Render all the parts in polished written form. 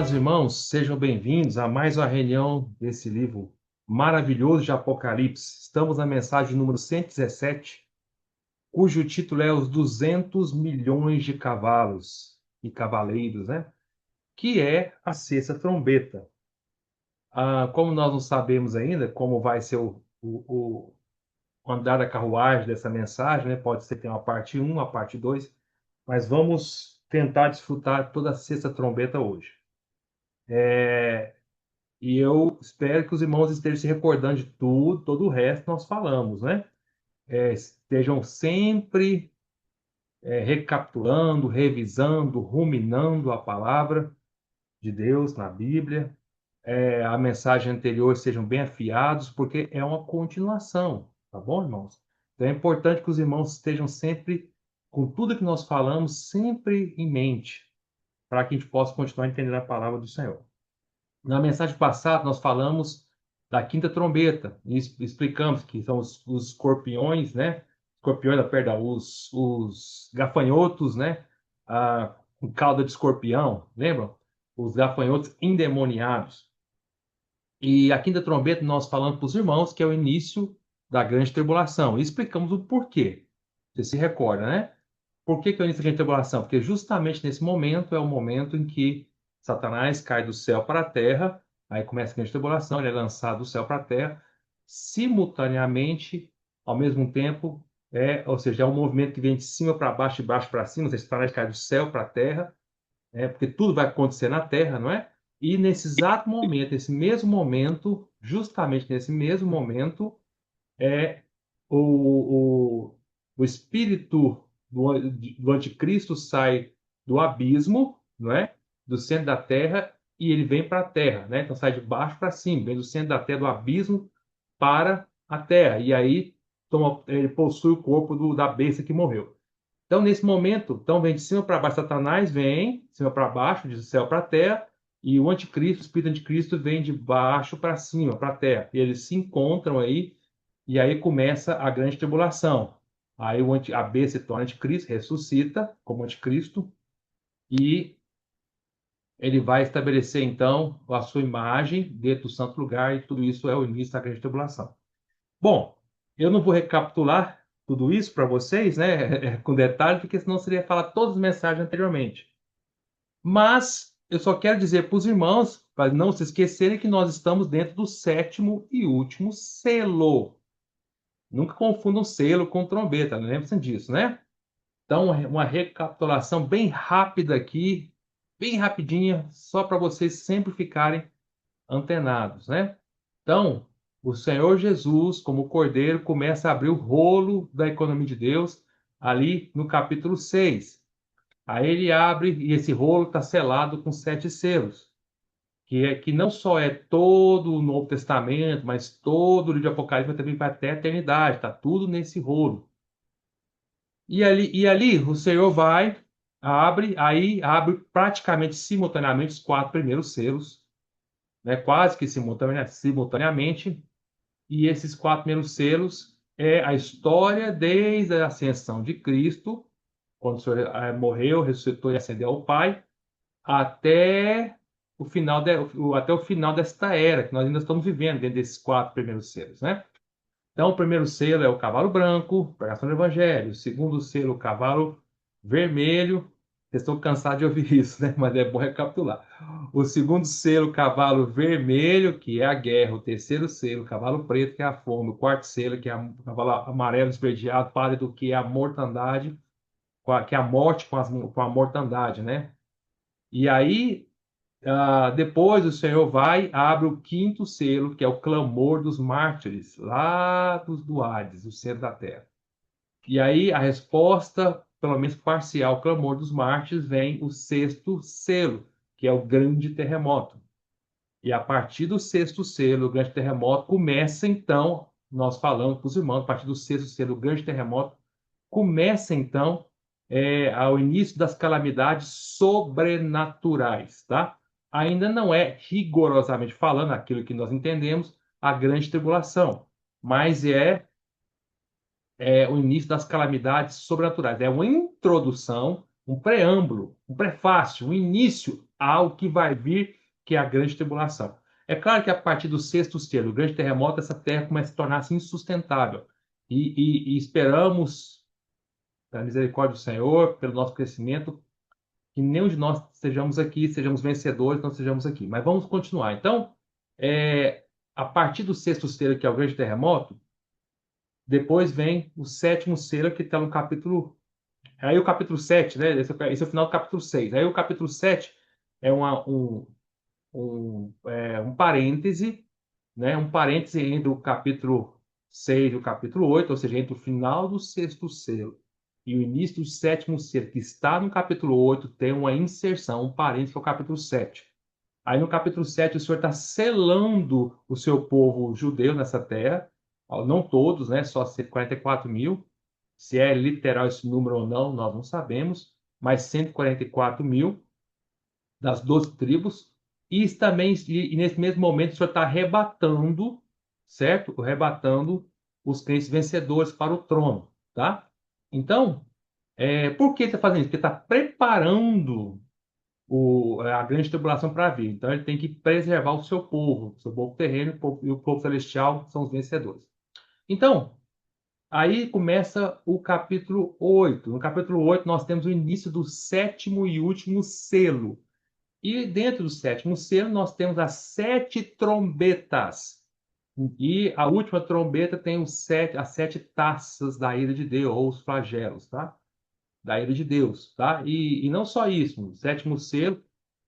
Amados irmãos, sejam bem-vindos a mais uma reunião desse livro maravilhoso de Apocalipse. Estamos na mensagem número 117, cujo título é Os 200 milhões de cavalos e cavaleiros, né? Que é a sexta trombeta. Como nós não sabemos ainda como vai ser o andar da carruagem dessa mensagem, né? Pode ser que tenha uma parte um, uma parte 2, mas vamos tentar desfrutar toda a sexta trombeta hoje. E eu espero que os irmãos estejam se recordando de tudo, todo o resto que nós falamos, né? Estejam sempre recapitulando, revisando, ruminando a palavra de Deus na Bíblia. A mensagem anterior sejam bem afiados, porque é uma continuação, tá bom, irmãos? Então é importante que os irmãos estejam sempre com tudo que nós falamos sempre em mente, para que a gente possa continuar entendendo a palavra do Senhor. Na mensagem passada, nós falamos da quinta trombeta e explicamos que são os escorpiões, né? Escorpiões, perdão, os gafanhotos, né? Com cauda de escorpião, lembram? Os gafanhotos endemoniados. E a quinta trombeta nós falamos para os irmãos que é o início da grande tribulação. E explicamos o porquê. Você se recorda, né? Por que é o início da grande tribulação? Porque justamente nesse momento é o momento em que Satanás cai do céu para a terra, aí começa a grande tribulação, ele é lançado do céu para a terra, simultaneamente, ao mesmo tempo, ou seja, é um movimento que vem de cima para baixo, de baixo para cima, ou seja, Satanás cai do céu para a terra, porque tudo vai acontecer na terra, não é? E nesse exato momento, esse mesmo momento, justamente nesse mesmo momento, é o, o espírito do anticristo sai do abismo, não é? Do centro da terra, e ele vem para a terra, né? Então sai de baixo para cima, vem do centro da terra, do abismo para a terra. E aí ele possui o corpo da besta que morreu. Então, nesse momento, então vem de cima para baixo, Satanás vem de cima para baixo, de céu para a terra, e o anticristo, o espírito anticristo, vem de baixo para cima, para a terra. E eles se encontram aí, e aí começa a grande tribulação. Aí a besta se torna anticristo, ressuscita como anticristo, e ele vai estabelecer, então, a sua imagem dentro do santo lugar, e tudo isso é o início da grande tribulação. Bom, eu não vou recapitular tudo isso para vocês, né, com detalhe, porque senão seria falar todas as mensagens anteriormente. Mas eu só quero dizer para os irmãos, para não se esquecerem, que nós estamos dentro do sétimo e último selo. Nunca confundam selo com trombeta, não lembram disso, né? Então, uma recapitulação bem rápida aqui, bem rapidinha, só para vocês sempre ficarem antenados, né? Então, o Senhor Jesus, como Cordeiro, começa a abrir o rolo da economia de Deus ali no capítulo 6. Aí ele abre e esse rolo está selado com 7 selos, que não só é todo o Novo Testamento, mas todo o livro de Apocalipse também vai até a eternidade, está tudo nesse rolo. E ali o Senhor aí abre praticamente simultaneamente os 4 primeiros selos, né, quase que simultaneamente, e esses 4 primeiros selos é a história desde a ascensão de Cristo, quando o Senhor morreu, ressuscitou e ascendeu ao Pai, até até o final desta era, que nós ainda estamos vivendo dentro desses 4 primeiros selos, né? Então, o primeiro selo é o cavalo branco, pregação do evangelho. O segundo selo, o cavalo vermelho. Vocês estão cansados de ouvir isso, né? Mas é bom recapitular. O segundo selo, cavalo vermelho, que é a guerra. O terceiro selo, cavalo preto, que é a fome. O quarto selo, que é o cavalo amarelo esverdeado, pálido, que é a mortandade, que é a morte com a mortandade, né? E aí, depois o Senhor abre o quinto selo, que é o clamor dos mártires, lá do Hades, do centro da terra. E aí a resposta, pelo menos parcial, ao clamor dos mártires, vem o sexto selo, que é o grande terremoto. E a partir do sexto selo, o grande terremoto, começa então, nós falamos para os irmãos, a partir do sexto selo, o grande terremoto, começa então ao início das calamidades sobrenaturais, tá? Ainda não é rigorosamente falando aquilo que nós entendemos, a grande tribulação, mas é o início das calamidades sobrenaturais. É uma introdução, um preâmbulo, um prefácio, um início ao que vai vir que é a grande tribulação. É claro que a partir do sexto selo, o grande terremoto, essa terra começa a tornar-se insustentável. E esperamos, pela misericórdia do Senhor, pelo nosso crescimento, que nenhum de nós sejamos aqui, sejamos vencedores, não sejamos aqui. Mas vamos continuar. Então, a partir do sexto selo, que é o grande terremoto, depois vem o sétimo selo, que está no capítulo. Aí o capítulo 7, né? Esse é o final do capítulo 6. Aí o capítulo 7 é um parêntese, né? Um parêntese entre o capítulo 6 e o capítulo 8, ou seja, entre o final do sexto selo e o início do sétimo selo, que está no capítulo 8, tem uma inserção, um parêntese, que é o capítulo 7. Aí no capítulo 7, o Senhor está selando o seu povo judeu nessa terra, não todos, né? Só 144 mil. Se é literal esse número ou não, nós não sabemos, mas 144 mil das 12 tribos. E também, e nesse mesmo momento, o Senhor está arrebatando, certo? Arrebatando os crentes vencedores para o trono, tá? Então, por que ele está fazendo isso? Porque está preparando a grande tribulação para vir. Então, ele tem que preservar o seu povo terreno e o povo celestial são os vencedores. Então, aí começa o capítulo 8. No capítulo 8, nós temos o início do sétimo e último selo. E dentro do sétimo selo, nós temos as 7 trombetas. E a última trombeta tem as 7 taças da ira de Deus, ou os flagelos, tá? Da ira de Deus, tá? E não só isso, o sétimo selo,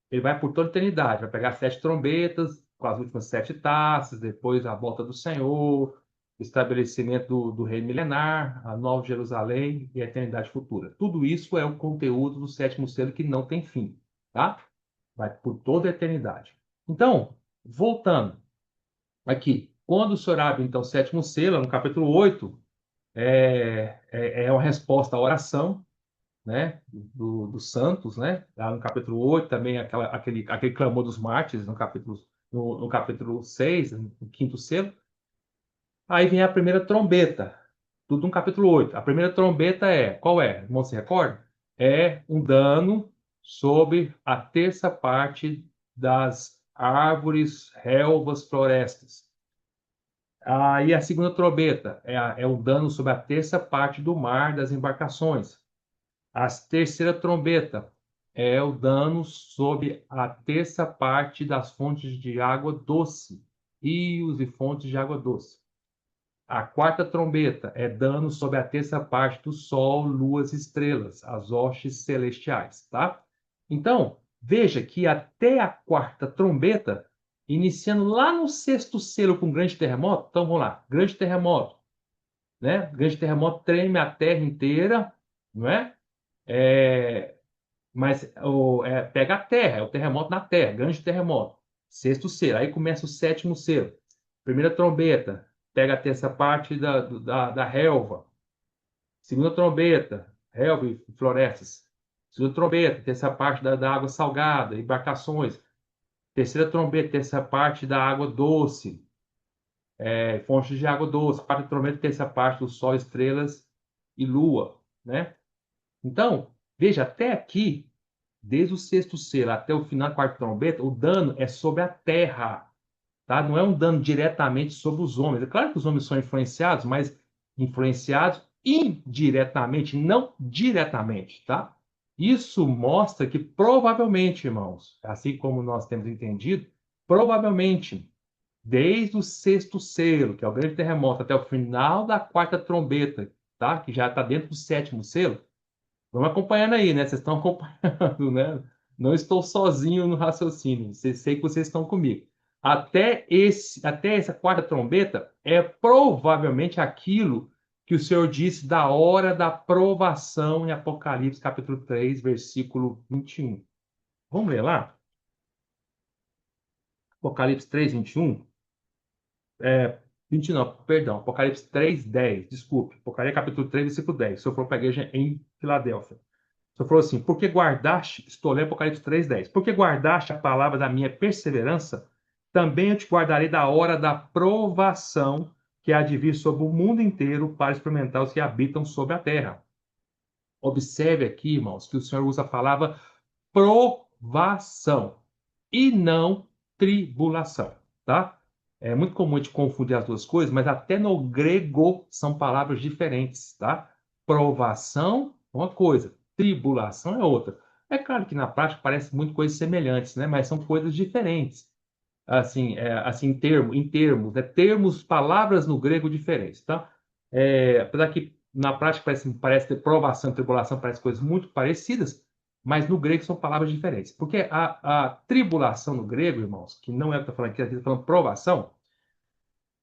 ele vai por toda a eternidade, vai pegar 7 trombetas, com as últimas 7 taças, depois a volta do Senhor, o estabelecimento do reino milenar, a nova Jerusalém e a eternidade futura. Tudo isso é o conteúdo do sétimo selo que não tem fim, tá? Vai por toda a eternidade. Então, voltando aqui, quando o Senhor abre, então, o sétimo selo, no capítulo 8, é uma resposta à oração, né, dos santos, né? Lá no capítulo 8 também aquele clamor dos mártires no capítulo 6, no quinto selo. Aí vem a primeira trombeta, tudo no capítulo 8. A primeira trombeta qual é? Irmão, se recorda? É um dano sobre a terça parte das árvores, relvas, florestas. Aí a segunda trombeta é o dano sobre a terça parte do mar das embarcações. A terceira trombeta é o dano sobre a terça parte das fontes de água doce, rios e fontes de água doce. A quarta trombeta é dano sobre a terça parte do Sol, luas e estrelas, as hostes celestiais, tá? Então, veja que até a quarta trombeta, iniciando lá no sexto selo com o grande terremoto, então vamos lá, grande terremoto, né? Grande terremoto treme a terra inteira, não é? É, mas pega a terra, é o terremoto na terra, grande terremoto. Sexto selo, aí começa o sétimo selo. Primeira trombeta, pega a terça parte da relva. Segunda trombeta, relva e florestas. Segunda trombeta, terça parte da água salgada, embarcações. Terceira trombeta, terça parte da água doce, fontes de água doce. Quarta trombeta, terça parte do sol, estrelas e lua, né? Então, veja, até aqui desde o sexto selo até o final da quarta trombeta, o dano é sobre a terra, tá? Não é um dano diretamente sobre os homens. É claro que os homens são influenciados, mas influenciados indiretamente, não diretamente, tá? Isso mostra que provavelmente, irmãos, assim como nós temos entendido, provavelmente, desde o sexto selo, que é o grande terremoto, até o final da quarta trombeta, tá? Que já está dentro do sétimo selo, vamos acompanhando aí, né? Vocês estão acompanhando, né? Não estou sozinho no raciocínio. Sei que vocês estão comigo. Até essa quarta trombeta é provavelmente aquilo que o Senhor disse da hora da provação em Apocalipse, capítulo 3, versículo 21. Vamos ler lá? Apocalipse 3, 21. É, 20 não, perdão. Apocalipse 3, 10. Desculpe. Apocalipse capítulo 3, versículo 10. Sofreu para a igreja em Filadélfia. Só falou assim, porque guardaste, estou lendo Apocalipse 3:10, porque guardaste a palavra da minha perseverança, também eu te guardarei da hora da provação que há de vir sobre o mundo inteiro para experimentar os que habitam sobre a terra. Observe aqui, irmãos, que o Senhor usa a palavra provação e não tribulação, tá? É muito comum a gente confundir as duas coisas, mas até no grego são palavras diferentes, tá? Provação é uma coisa, tribulação é outra. É claro que na prática parece muito coisas semelhantes, né? Mas são coisas diferentes. Assim, assim em termos, né? Termos, palavras no grego diferentes, tá? Apesar que na prática parece ter provação e tribulação, parece coisas muito parecidas, mas no grego são palavras diferentes. Porque a tribulação no grego, irmãos, que não é o que está falando aqui está falando provação,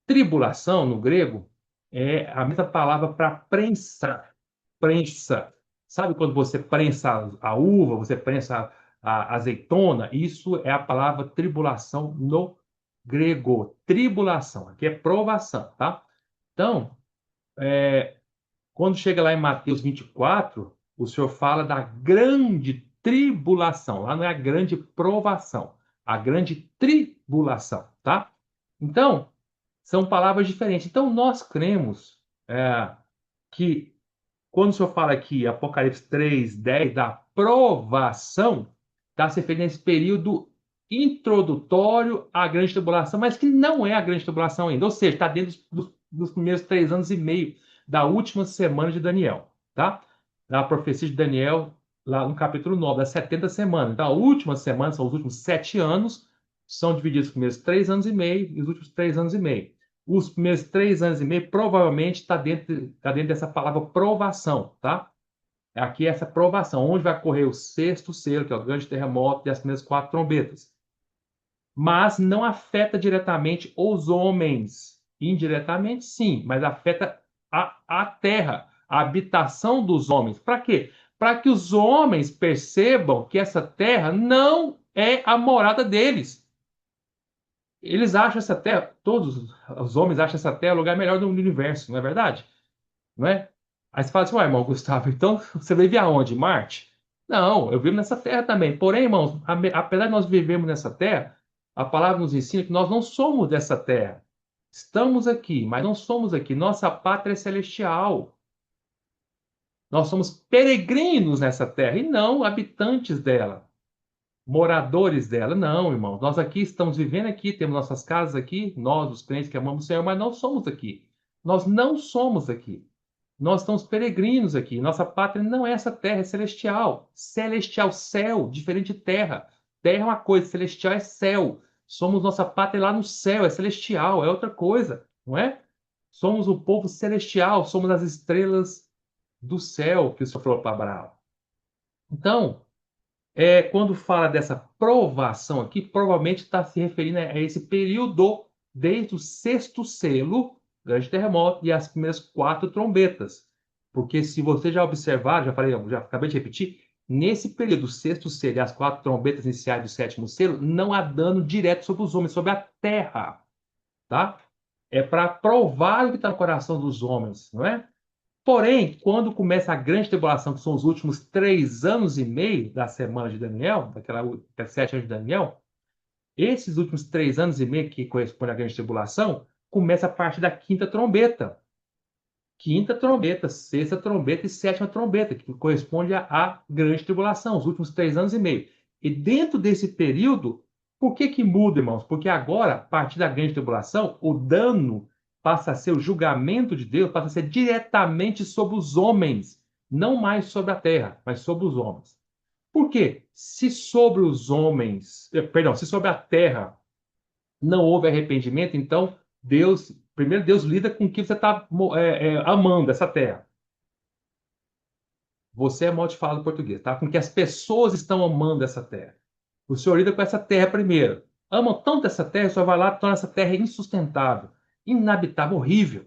tribulação no grego é a mesma palavra para prensar. Prensa. Sabe quando você prensa a uva, você prensa a azeitona? Isso é a palavra tribulação no grego. Tribulação. Aqui é provação, tá? Então, quando chega lá em Mateus 24, o Senhor fala da grande tribulação. Lá não é a grande provação, a grande tribulação, tá? Então, são palavras diferentes. Então, nós cremos que quando o Senhor fala aqui, Apocalipse 3:10 da provação, está se referindo a esse período introdutório à grande tribulação, mas que não é a grande tribulação ainda. Ou seja, está dentro dos primeiros 3 anos e meio da última semana de Daniel, tá? Na profecia de Daniel, lá no capítulo 9, das 70 semanas. Então, a última semana são os últimos 7 anos, são divididos os primeiros 3 anos e meio e os últimos 3 anos e meio. Os primeiros 3 anos e meio provavelmente está dentro dessa palavra provação, tá? Aqui é essa provação, onde vai correr o sexto selo, que é o grande terremoto, e as primeiras 4 trombetas. Mas não afeta diretamente os homens. Indiretamente, sim, mas afeta a terra, a habitação dos homens. Para quê? Para que os homens percebam que essa terra não é a morada deles. Eles acham essa terra, todos os homens acham essa terra o lugar melhor do universo, não é verdade? Não é? Aí você fala assim, ué, irmão Gustavo, então você vive aonde? Marte? Não, eu vivo nessa terra também. Porém, irmãos, apesar de nós vivermos nessa terra, a palavra nos ensina que nós não somos dessa terra. Estamos aqui, mas não somos aqui. Nossa pátria é celestial. Nós somos peregrinos nessa terra e não habitantes dela, moradores dela. Não, irmãos. Nós aqui estamos vivendo aqui, temos nossas casas aqui, nós, os crentes que amamos o Senhor, mas não somos aqui. Nós não somos aqui. Nós estamos peregrinos aqui. Nossa pátria não é essa terra, é celestial. Celestial, céu, diferente de terra. Terra é uma coisa, celestial é céu. Somos nossa pátria lá no céu, é celestial, é outra coisa, não é? Somos o povo celestial, somos as estrelas do céu que o Senhor falou para Abraão. Então, quando fala dessa provação aqui, provavelmente está se referindo a esse período desde o sexto selo, grande terremoto, e as primeiras 4 trombetas. Porque se você já observar, já falei, já acabei de repetir, nesse período, o sexto selo e as 4 trombetas iniciais do sétimo selo, não há dano direto sobre os homens, sobre a terra, tá? É para provar o que está no coração dos homens, não é? Porém, quando começa a grande tribulação, que são os últimos 3 anos e meio da semana de Daniel, daqueles 7 anos de Daniel, esses últimos 3 anos e meio que correspondem à grande tribulação, começa a partir da quinta trombeta. Quinta trombeta, sexta trombeta e sétima trombeta, que corresponde à grande tribulação, os últimos 3 anos e meio. E dentro desse período, por que muda, irmãos? Porque agora, a partir da grande tribulação, o dano passa a ser o julgamento de Deus, passa a ser diretamente sobre os homens, não mais sobre a terra, mas sobre os homens. Por quê? Se sobre os homens, perdão, se sobre a terra não houve arrependimento, então primeiro Deus lida com o que você está amando, essa terra. Você é mal de fala do português, tá? Com que as pessoas estão amando essa terra. O Senhor lida com essa terra primeiro. Amam tanto essa terra, o Senhor vai lá e torna essa terra insustentável, inabitável, horrível.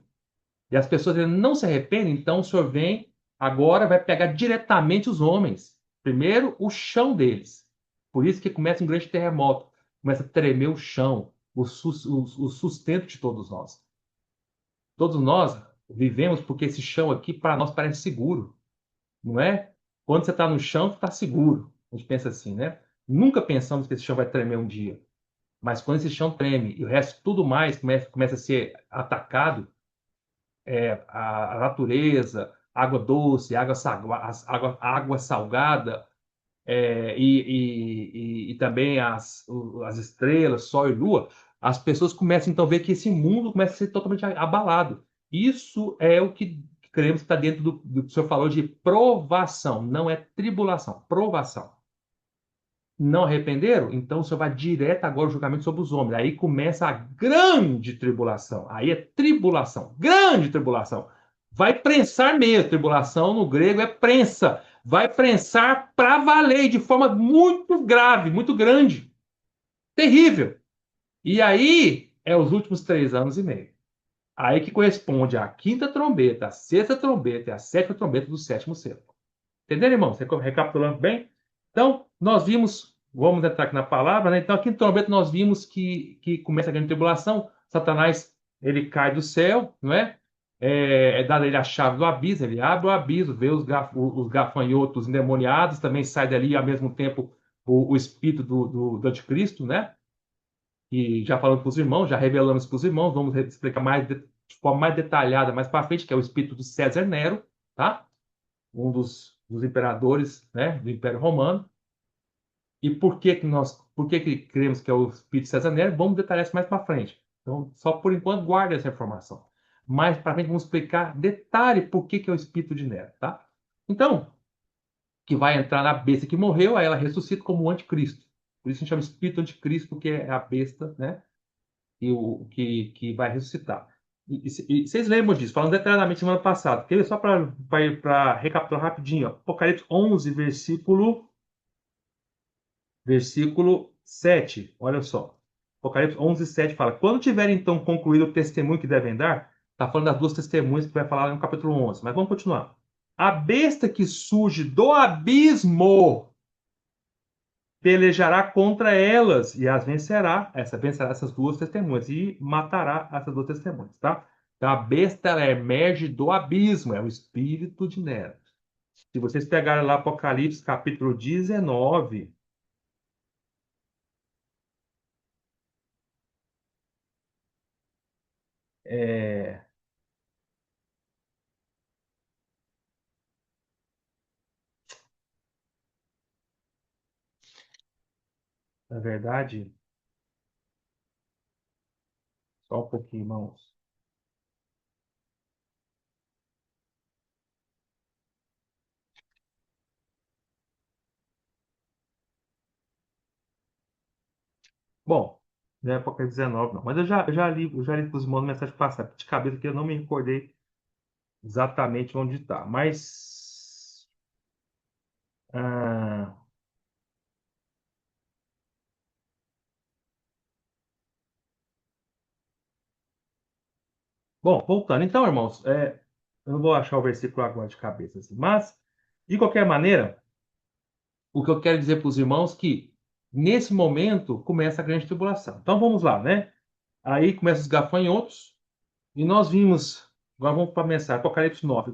E as pessoas ainda não se arrependem, então o Senhor vem, agora vai pegar diretamente os homens. Primeiro, o chão deles. Por isso que começa um grande terremoto. Começa a tremer o chão, o sustento de todos nós. Todos nós vivemos porque esse chão aqui, para nós, parece seguro, não é? Quando você está no chão, você está seguro. A gente pensa assim, né? Nunca pensamos que esse chão vai tremer um dia. Mas quando esse chão treme e o resto tudo mais começa a ser atacado, a natureza, água doce, água salgada, e também as estrelas, Sol e Lua, as pessoas começam então a ver que esse mundo começa a ser totalmente abalado. Isso é o que cremos que está dentro do que o senhor falou de provação, não é tribulação, provação. Não arrependeram? Então o senhor vai direto agora ao julgamento sobre os homens. Aí começa a grande tribulação. Aí é tribulação, grande tribulação. Vai prensar mesmo. Tribulação no grego é prensa. Vai prensar para valer de forma muito grave, muito grande. Terrível. E aí é os últimos 3 anos e meio. Aí que corresponde à quinta trombeta, à sexta trombeta e à sétima trombeta do sétimo selo. Entenderam, irmãos? Recapitulando bem. Então, nós vimos, vamos entrar aqui na palavra, né? Então, aqui em trombeta nós vimos que começa a grande tribulação, Satanás, ele cai do céu, não é? É dada a ele a chave do abismo, ele abre o abismo, vê os gafanhotos endemoniados, também sai dali ao mesmo tempo o espírito do anticristo, né? E já falando para os irmãos, já revelamos para os irmãos, vamos explicar de forma mais detalhada mais para frente, que é o espírito do César Nero, tá? Um dos imperadores, né, do Império Romano. E por que que cremos que é o espírito de César Nero? Vamos detalhar isso mais para frente. Então, só por enquanto, guarde essa informação. Mais para frente, vamos explicar detalhe por que que é o espírito de Nero, tá? Então, que vai entrar na besta que morreu, aí ela ressuscita como o anticristo. Por isso a gente chama espírito anticristo, que é a besta, né? Que vai ressuscitar. E vocês lembram disso, falando detalhadamente semana passada. Quer ver só para recapitular rapidinho? Ó. Apocalipse 11, versículo 7. Olha só. Apocalipse 11, 7 fala: Quando tiverem então concluído o testemunho que devem dar, está falando das duas testemunhas que vai falar no capítulo 11. Mas vamos continuar. A besta que surge do abismo pelejará contra elas e as vencerá. Essa vencerá essas duas testemunhas e matará essas duas testemunhas, tá? Então a besta ela emerge do abismo, é o espírito de Nero. Se vocês pegarem lá Apocalipse capítulo 19, é, na verdade, só um pouquinho, irmãos. Bom, não é Apocalipse 19, não. Mas eu já li para os irmãos mensagem passada. De cabeça que eu não me recordei exatamente onde está. Mas. ah, Bom, voltando. Então, irmãos, eu não vou achar o versículo agora de cabeça, assim, mas, de qualquer maneira, o que eu quero dizer para os irmãos é que, nesse momento, começa a grande tribulação. Então, vamos lá, né? Aí começam os gafanhotos, e nós vimos, agora vamos para a mensagem, Apocalipse 9,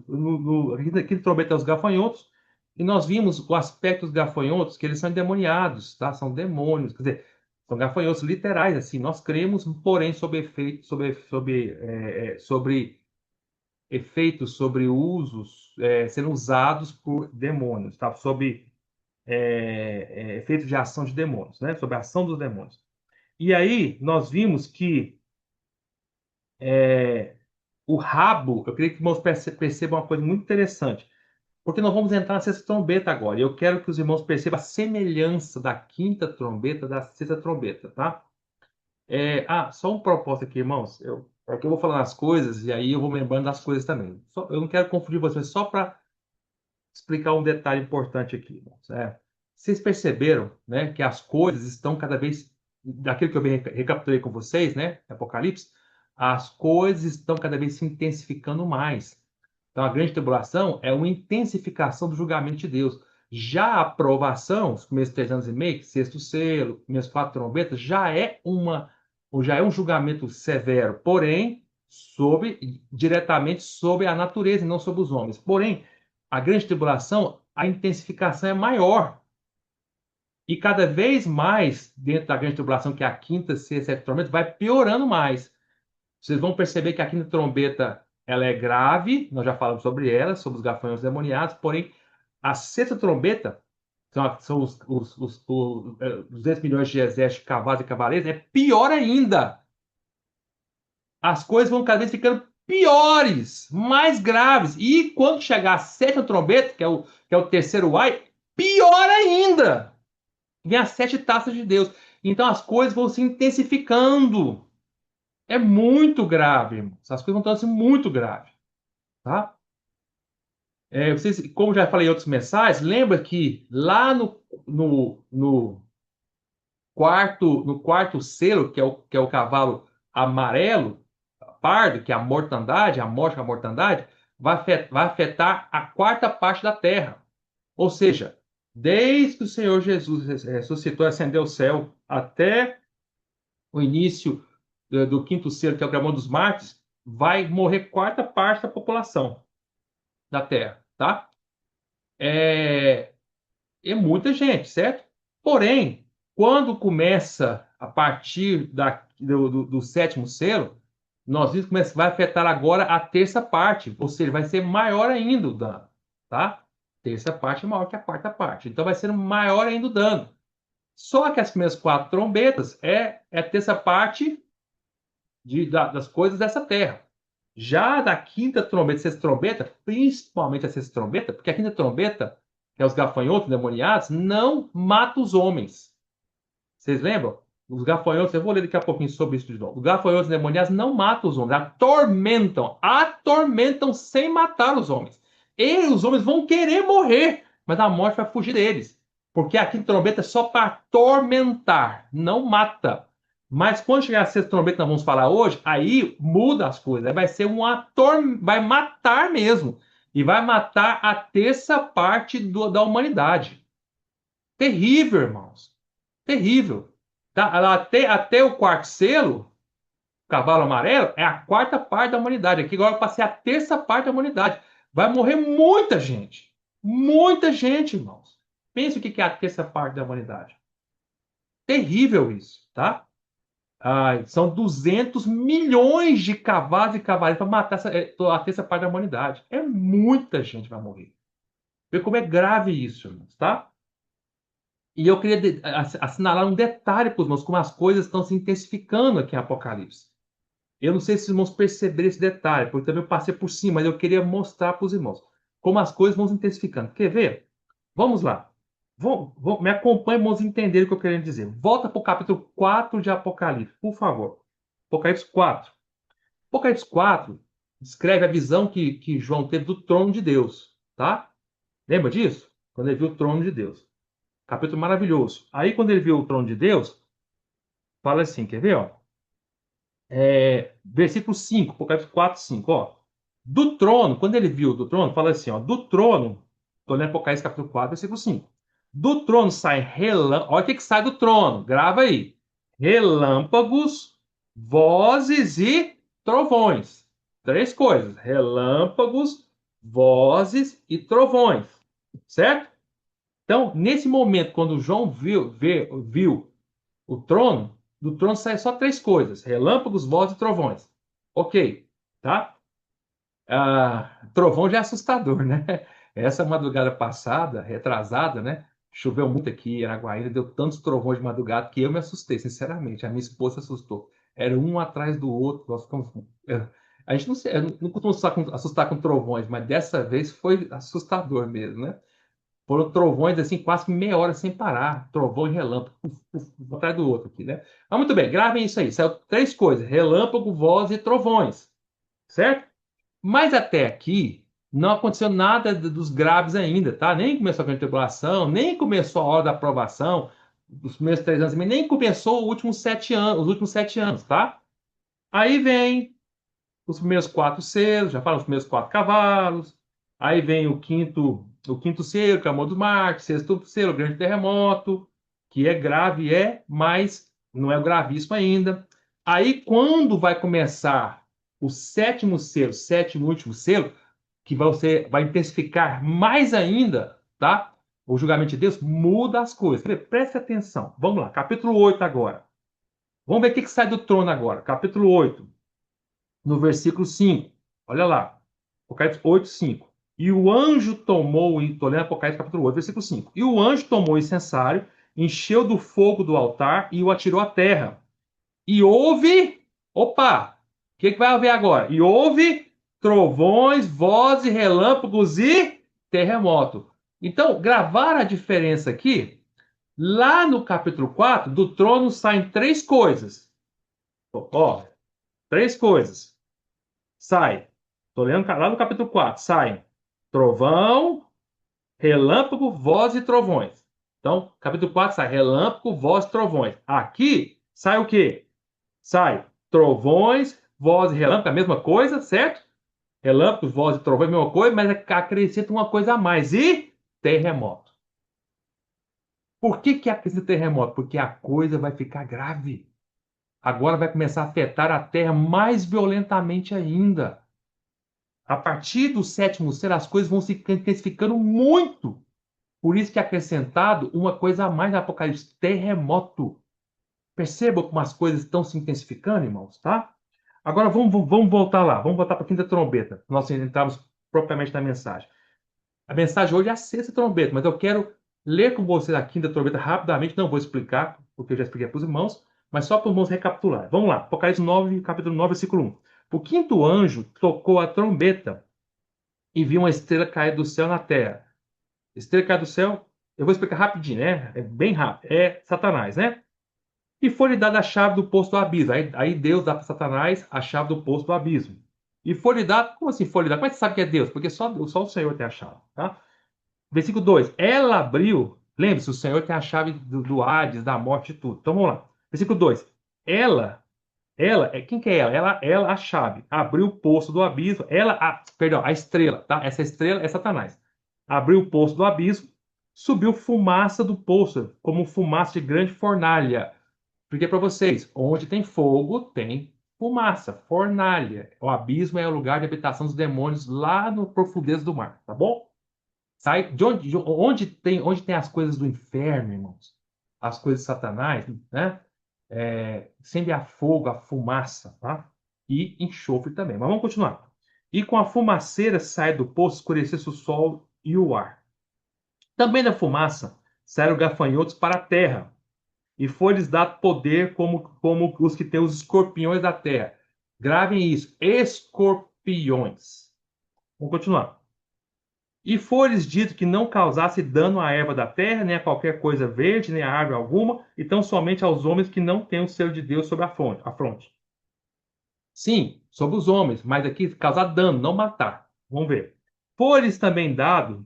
aqui no trombeta os gafanhotos, e nós vimos o aspecto dos gafanhotos, que eles são endemoniados, tá? São demônios, quer dizer, são gafanhotos literais, assim, nós cremos, porém, sob efeito, sobre efeitos sobre usos sendo usados por demônios, tá? Sob efeitos de ação de demônios, né? Sobre a ação dos demônios. E aí nós vimos que é, o rabo, eu queria que os irmãos percebam uma coisa muito interessante, porque nós vamos entrar na sexta trombeta agora, e eu quero que os irmãos percebam a semelhança da quinta trombeta da sexta trombeta, tá? Só um propósito aqui, irmãos. É que eu vou falando as coisas e aí eu vou me lembrando das coisas também. Eu não quero confundir vocês, só para explicar um detalhe importante aqui, irmãos. Vocês perceberam, né, que as coisas estão cada vez, daquilo que eu recapitulei com vocês, né, Apocalipse, as coisas estão cada vez se intensificando mais. Então, a grande tribulação é uma intensificação do julgamento de Deus. Já a aprovação, os primeiros 3 anos e meio, sexto selo, primeiros 4 trombetas, já é um julgamento severo, porém, diretamente sobre a natureza e não sobre os homens. Porém, a grande tribulação, a intensificação é maior. E cada vez mais, dentro da grande tribulação, que é a quinta, sexta, sétima trombeta, vai piorando mais. Vocês vão perceber que a quinta trombeta ela é grave, nós já falamos sobre ela, sobre os gafanhotos demoniados, porém, a sexta trombeta são os 200 milhões de exércitos, cavalos e cavaleiros, é pior ainda. As coisas vão cada vez ficando piores, mais graves. E quando chegar a sétima trombeta, que é o terceiro ai, pior ainda. Vem as sete taças de Deus. Então as coisas vão se intensificando. É muito grave, irmãos. As coisas vão tornando-se muito graves. Tá? Vocês, como já falei em outros mensagens, lembra que lá no quarto selo, que é o cavalo amarelo, pardo, que é a mortandade, a morte com a mortandade, vai afetar a quarta parte da terra. Ou seja, desde que o Senhor Jesus ressuscitou e ascendeu ao céu até o início do quinto selo, que é o clamor dos mártires, vai morrer quarta parte da população da terra, tá? É, é muita gente, certo? Porém, quando começa a partir do sétimo selo, nós vimos que vai afetar agora a terça parte, ou seja, vai ser maior ainda o dano, tá? Terça parte é maior que a quarta parte, então vai ser maior ainda o dano. Só que as primeiras quatro trombetas é a terça parte das coisas dessa terra. Já da quinta trombeta, sexta trombeta, principalmente a sexta trombeta, porque a quinta trombeta, que é os gafanhotos demoniados, não mata os homens. Vocês lembram? Os gafanhotos, eu vou ler daqui a pouquinho sobre isso de novo. Os gafanhotos demoniados não matam os homens, atormentam sem matar os homens. E os homens vão querer morrer, mas a morte vai fugir deles. Porque a quinta trombeta é só para atormentar, não mata. Mas quando chegar a sexta trombeta que nós vamos falar hoje, aí muda as coisas. Aí vai ser vai matar mesmo. E vai matar a terça parte da humanidade. Terrível, irmãos. Terrível. Tá? Até o quarto selo, cavalo amarelo, é a quarta parte da humanidade. Aqui agora eu passei a terça parte da humanidade. Vai morrer muita gente. Muita gente, irmãos. Pense o que é a terça parte da humanidade. Terrível isso, tá? São 200 milhões de cavalos e cavaleiros para matar a terça parte da humanidade. É muita gente que vai morrer. Vê como é grave isso, irmãos, tá? E eu queria assinalar um detalhe para os irmãos, como as coisas estão se intensificando aqui em Apocalipse. Eu não sei se os irmãos perceberam esse detalhe, porque também eu passei por cima, mas eu queria mostrar para os irmãos como as coisas vão se intensificando. Quer ver? Vamos lá. Me acompanhe, irmãos, entenderem o que eu quero dizer. Volta para o capítulo 4 de Apocalipse, por favor. Apocalipse 4. Apocalipse 4 descreve a visão que João teve do trono de Deus, tá? Lembra disso? Quando ele viu o trono de Deus. Capítulo maravilhoso. Aí, quando ele viu o trono de Deus, fala assim, quer ver, ó? Versículo 5, Apocalipse 4, 5, ó. Do trono, quando ele viu do trono, fala assim, ó, do trono, estou lendo Apocalipse capítulo 4, versículo 5. Do trono sai relâmpagos, olha o que sai do trono, grava aí. Relâmpagos, vozes e trovões. Três coisas, relâmpagos, vozes e trovões, certo? Então, nesse momento, quando João viu o trono, do trono saem só três coisas: relâmpagos, vozes e trovões. Ok, tá? Trovão já é assustador, né? Essa madrugada passada, retrasada, né? Choveu muito aqui em Araguaína, deu tantos trovões de madrugada que eu me assustei, sinceramente. A minha esposa assustou. Era um atrás do outro. Nós ficamos. A gente não costuma assustar com trovões, mas dessa vez foi assustador mesmo, né? Foram trovões assim, quase que meia hora sem parar. Trovão e relâmpago, um atrás do outro aqui, né? Mas muito bem, gravem isso aí. Saiu três coisas: relâmpago, voz e trovões. Certo? Mas até aqui não aconteceu nada dos graves ainda, tá? Nem começou a grande tribulação, nem começou a hora da aprovação, os primeiros 3 anos, nem começou os últimos 7 anos, tá? Aí vem os primeiros quatro selos, já fala os primeiros quatro cavalos. Aí vem o quinto selo, que é o amor do mar, sexto selo, o grande terremoto, que é grave, mas não é gravíssimo ainda. Aí, quando vai começar o sétimo selo, sétimo e último selo, que vai intensificar mais ainda, tá? O julgamento de Deus muda as coisas. Preste atenção. Vamos lá, capítulo 8 agora. Vamos ver o que sai do trono agora. Capítulo 8 no versículo 5. Olha lá. Apocalipse 8, 5. E o anjo tomou, estou lendo Apocalipse capítulo 8, versículo 5. E o anjo tomou o incensário, encheu do fogo do altar e o atirou à terra. E houve, opa, o que vai haver agora? E houve trovões, vozes, relâmpagos e terremoto. Então, gravar a diferença aqui, lá no capítulo 4, do trono saem três coisas. Ó, três coisas. Sai. Estou lendo lá no capítulo 4, saem trovão, relâmpago, voz e trovões. Então, capítulo 4 sai relâmpago, voz e trovões. Aqui sai o quê? Sai trovões, voz e relâmpago, a mesma coisa, certo? Relâmpago, voz e trovões, a mesma coisa, mas acrescenta uma coisa a mais. E terremoto. Por que acrescenta terremoto? Porque a coisa vai ficar grave. Agora vai começar a afetar a Terra mais violentamente ainda. A partir do sétimo céu, as coisas vão se intensificando muito. Por isso que é acrescentado uma coisa a mais no Apocalipse: terremoto. Perceba como as coisas estão se intensificando, irmãos, tá? Agora vamos voltar lá. Vamos voltar para a quinta trombeta. Nós entramos propriamente na mensagem. A mensagem hoje é a sexta trombeta, mas eu quero ler com vocês a quinta trombeta rapidamente. Não vou explicar, porque eu já expliquei para os irmãos, mas só para os irmãos recapitular. Vamos lá. Apocalipse 9, capítulo 9, versículo 1. O quinto anjo tocou a trombeta e viu uma estrela cair do céu na terra. Estrela cair do céu, eu vou explicar rapidinho, né? É bem rápido. É Satanás, né? E foi-lhe dada a chave do poço do abismo. Aí Deus dá para Satanás a chave do poço do abismo. E foi-lhe dado, como assim foi-lhe dado? Como é que você sabe que é Deus? Porque só o Senhor tem a chave, tá? Versículo 2. Ela abriu, lembre-se, o Senhor tem a chave do Hades, da morte e tudo. Então vamos lá. Versículo 2. Ela, quem que é ela? Ela, a chave, abriu o poço do abismo. Perdão, a estrela, tá? Essa estrela é Satanás. Abriu o poço do abismo, subiu fumaça do poço, como fumaça de grande fornalha. Porque para vocês, onde tem fogo, tem fumaça, fornalha. O abismo é o lugar de habitação dos demônios lá no profundeza do mar, tá bom? Sai onde tem as coisas do inferno, irmãos, as coisas de Satanás, né? Sempre há fogo, a fumaça, tá? E enxofre também. Mas vamos continuar. E com a fumaceira sai do poço, escurecesse o sol e o ar. Também da fumaça saíram gafanhotos para a terra, e foi-lhes dado poder como os que têm os escorpiões da terra. Gravem isso, escorpiões. Vamos continuar. E foi-lhes dito que não causasse dano à erva da terra, nem a qualquer coisa verde, nem a árvore alguma, e tão somente aos homens que não têm o selo de Deus sobre a fronte. Sim, sobre os homens, mas aqui causar dano, não matar. Vamos ver. Foi-lhes também dado,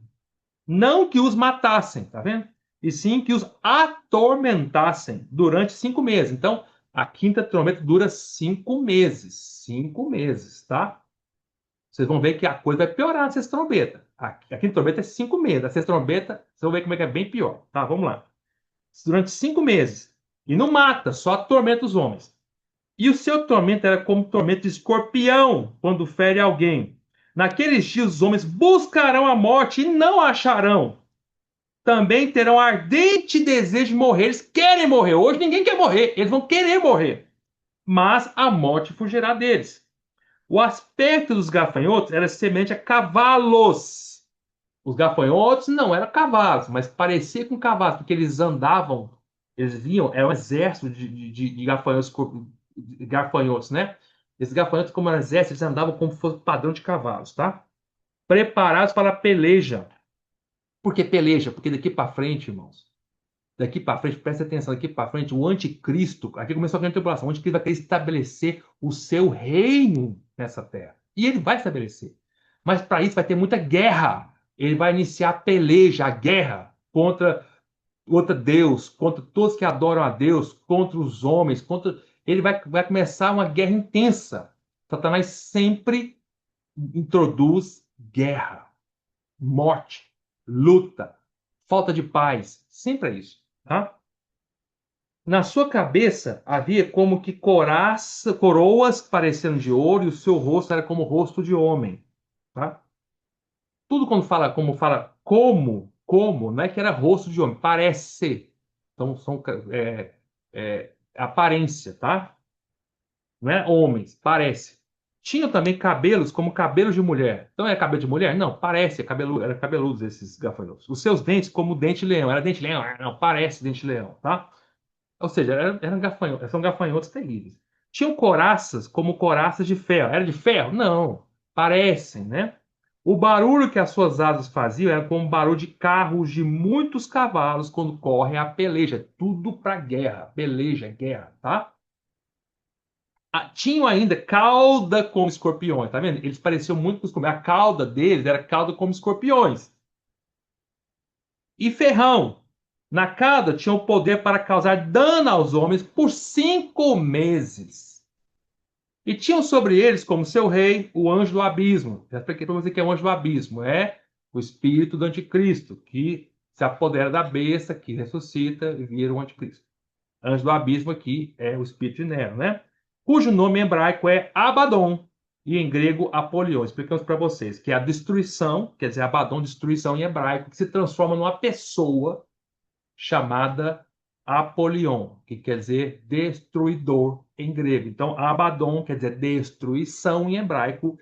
não que os matassem, tá vendo? E sim que os atormentassem durante 5 meses. Então, a quinta trombeta dura 5 meses. 5 meses, tá? Vocês vão ver que a coisa vai piorar na sexta trombeta. A quinta trombeta é 5 meses. A sexta trombeta, vocês vão ver como é que é bem pior. Tá, vamos lá. Durante 5 meses. E não mata, só atormenta os homens. E o seu tormento era como tormento de escorpião quando fere alguém. Naqueles dias os homens buscarão a morte e não a acharão. Também terão ardente desejo de morrer. Eles querem morrer. Hoje ninguém quer morrer. Eles vão querer morrer. Mas a morte fugirá deles. O aspecto dos gafanhotos era semelhante a cavalos. Os gafanhotos não eram cavalos, mas parecia com cavalos, porque eles andavam, eles vinham, era um exército de gafanhotos, né? Esses gafanhotos, como exército, eles andavam como se fosse padrão de cavalos, tá? Preparados para a peleja. Por que peleja? Porque daqui para frente, irmãos, daqui para frente, presta atenção, daqui para frente, o anticristo, aqui começou a grande tribulação, o anticristo vai querer estabelecer o seu reino nessa terra. E ele vai estabelecer. Mas para isso vai ter muita guerra. Ele vai iniciar a peleja, a guerra contra Deus, contra todos que adoram a Deus, contra os homens, ele vai começar uma guerra intensa. Satanás sempre introduz guerra, morte, luta, falta de paz. Sempre é isso, tá? Na sua cabeça havia como que coroas parecendo de ouro e o seu rosto era como o rosto de homem. Tá? Tudo quando fala como, não é que era rosto de homem, parece. Então são aparência, tá? Não é homens, parece. Tinham também cabelos como cabelos de mulher. Então é cabelo de mulher? Não, parece, era cabeludos esses gafanhotos. Os seus dentes como dente de leão. Era dente de leão? Não, parece dente de leão, tá? Ou seja, eram gafanhotos, são gafanhotos terríveis. Tinham coraças como coraças de ferro. Era de ferro? Não, parecem, né? O barulho que as suas asas faziam era como o barulho de carros de muitos cavalos quando correm a peleja. Tudo para guerra, peleja, guerra, tá? Tinham ainda cauda como escorpiões, tá vendo? Eles pareciam muito com escorpiões. A cauda deles era cauda como escorpiões. E ferrão. Na cauda tinham o poder para causar dano aos homens por 5 meses. E tinham sobre eles como seu rei o anjo do abismo. Já expliquei para você que é o anjo do abismo. É o espírito do anticristo, que se apodera da besta, que ressuscita e vira o anticristo. Anjo do abismo aqui é o espírito de Nero, né? Cujo nome em hebraico é Abaddon e em grego Apolion. Explicamos para vocês que é a destruição, quer dizer, Abaddon, destruição em hebraico, que se transforma numa pessoa chamada Apolion, que quer dizer destruidor em grego. Então, Abaddon quer dizer destruição em hebraico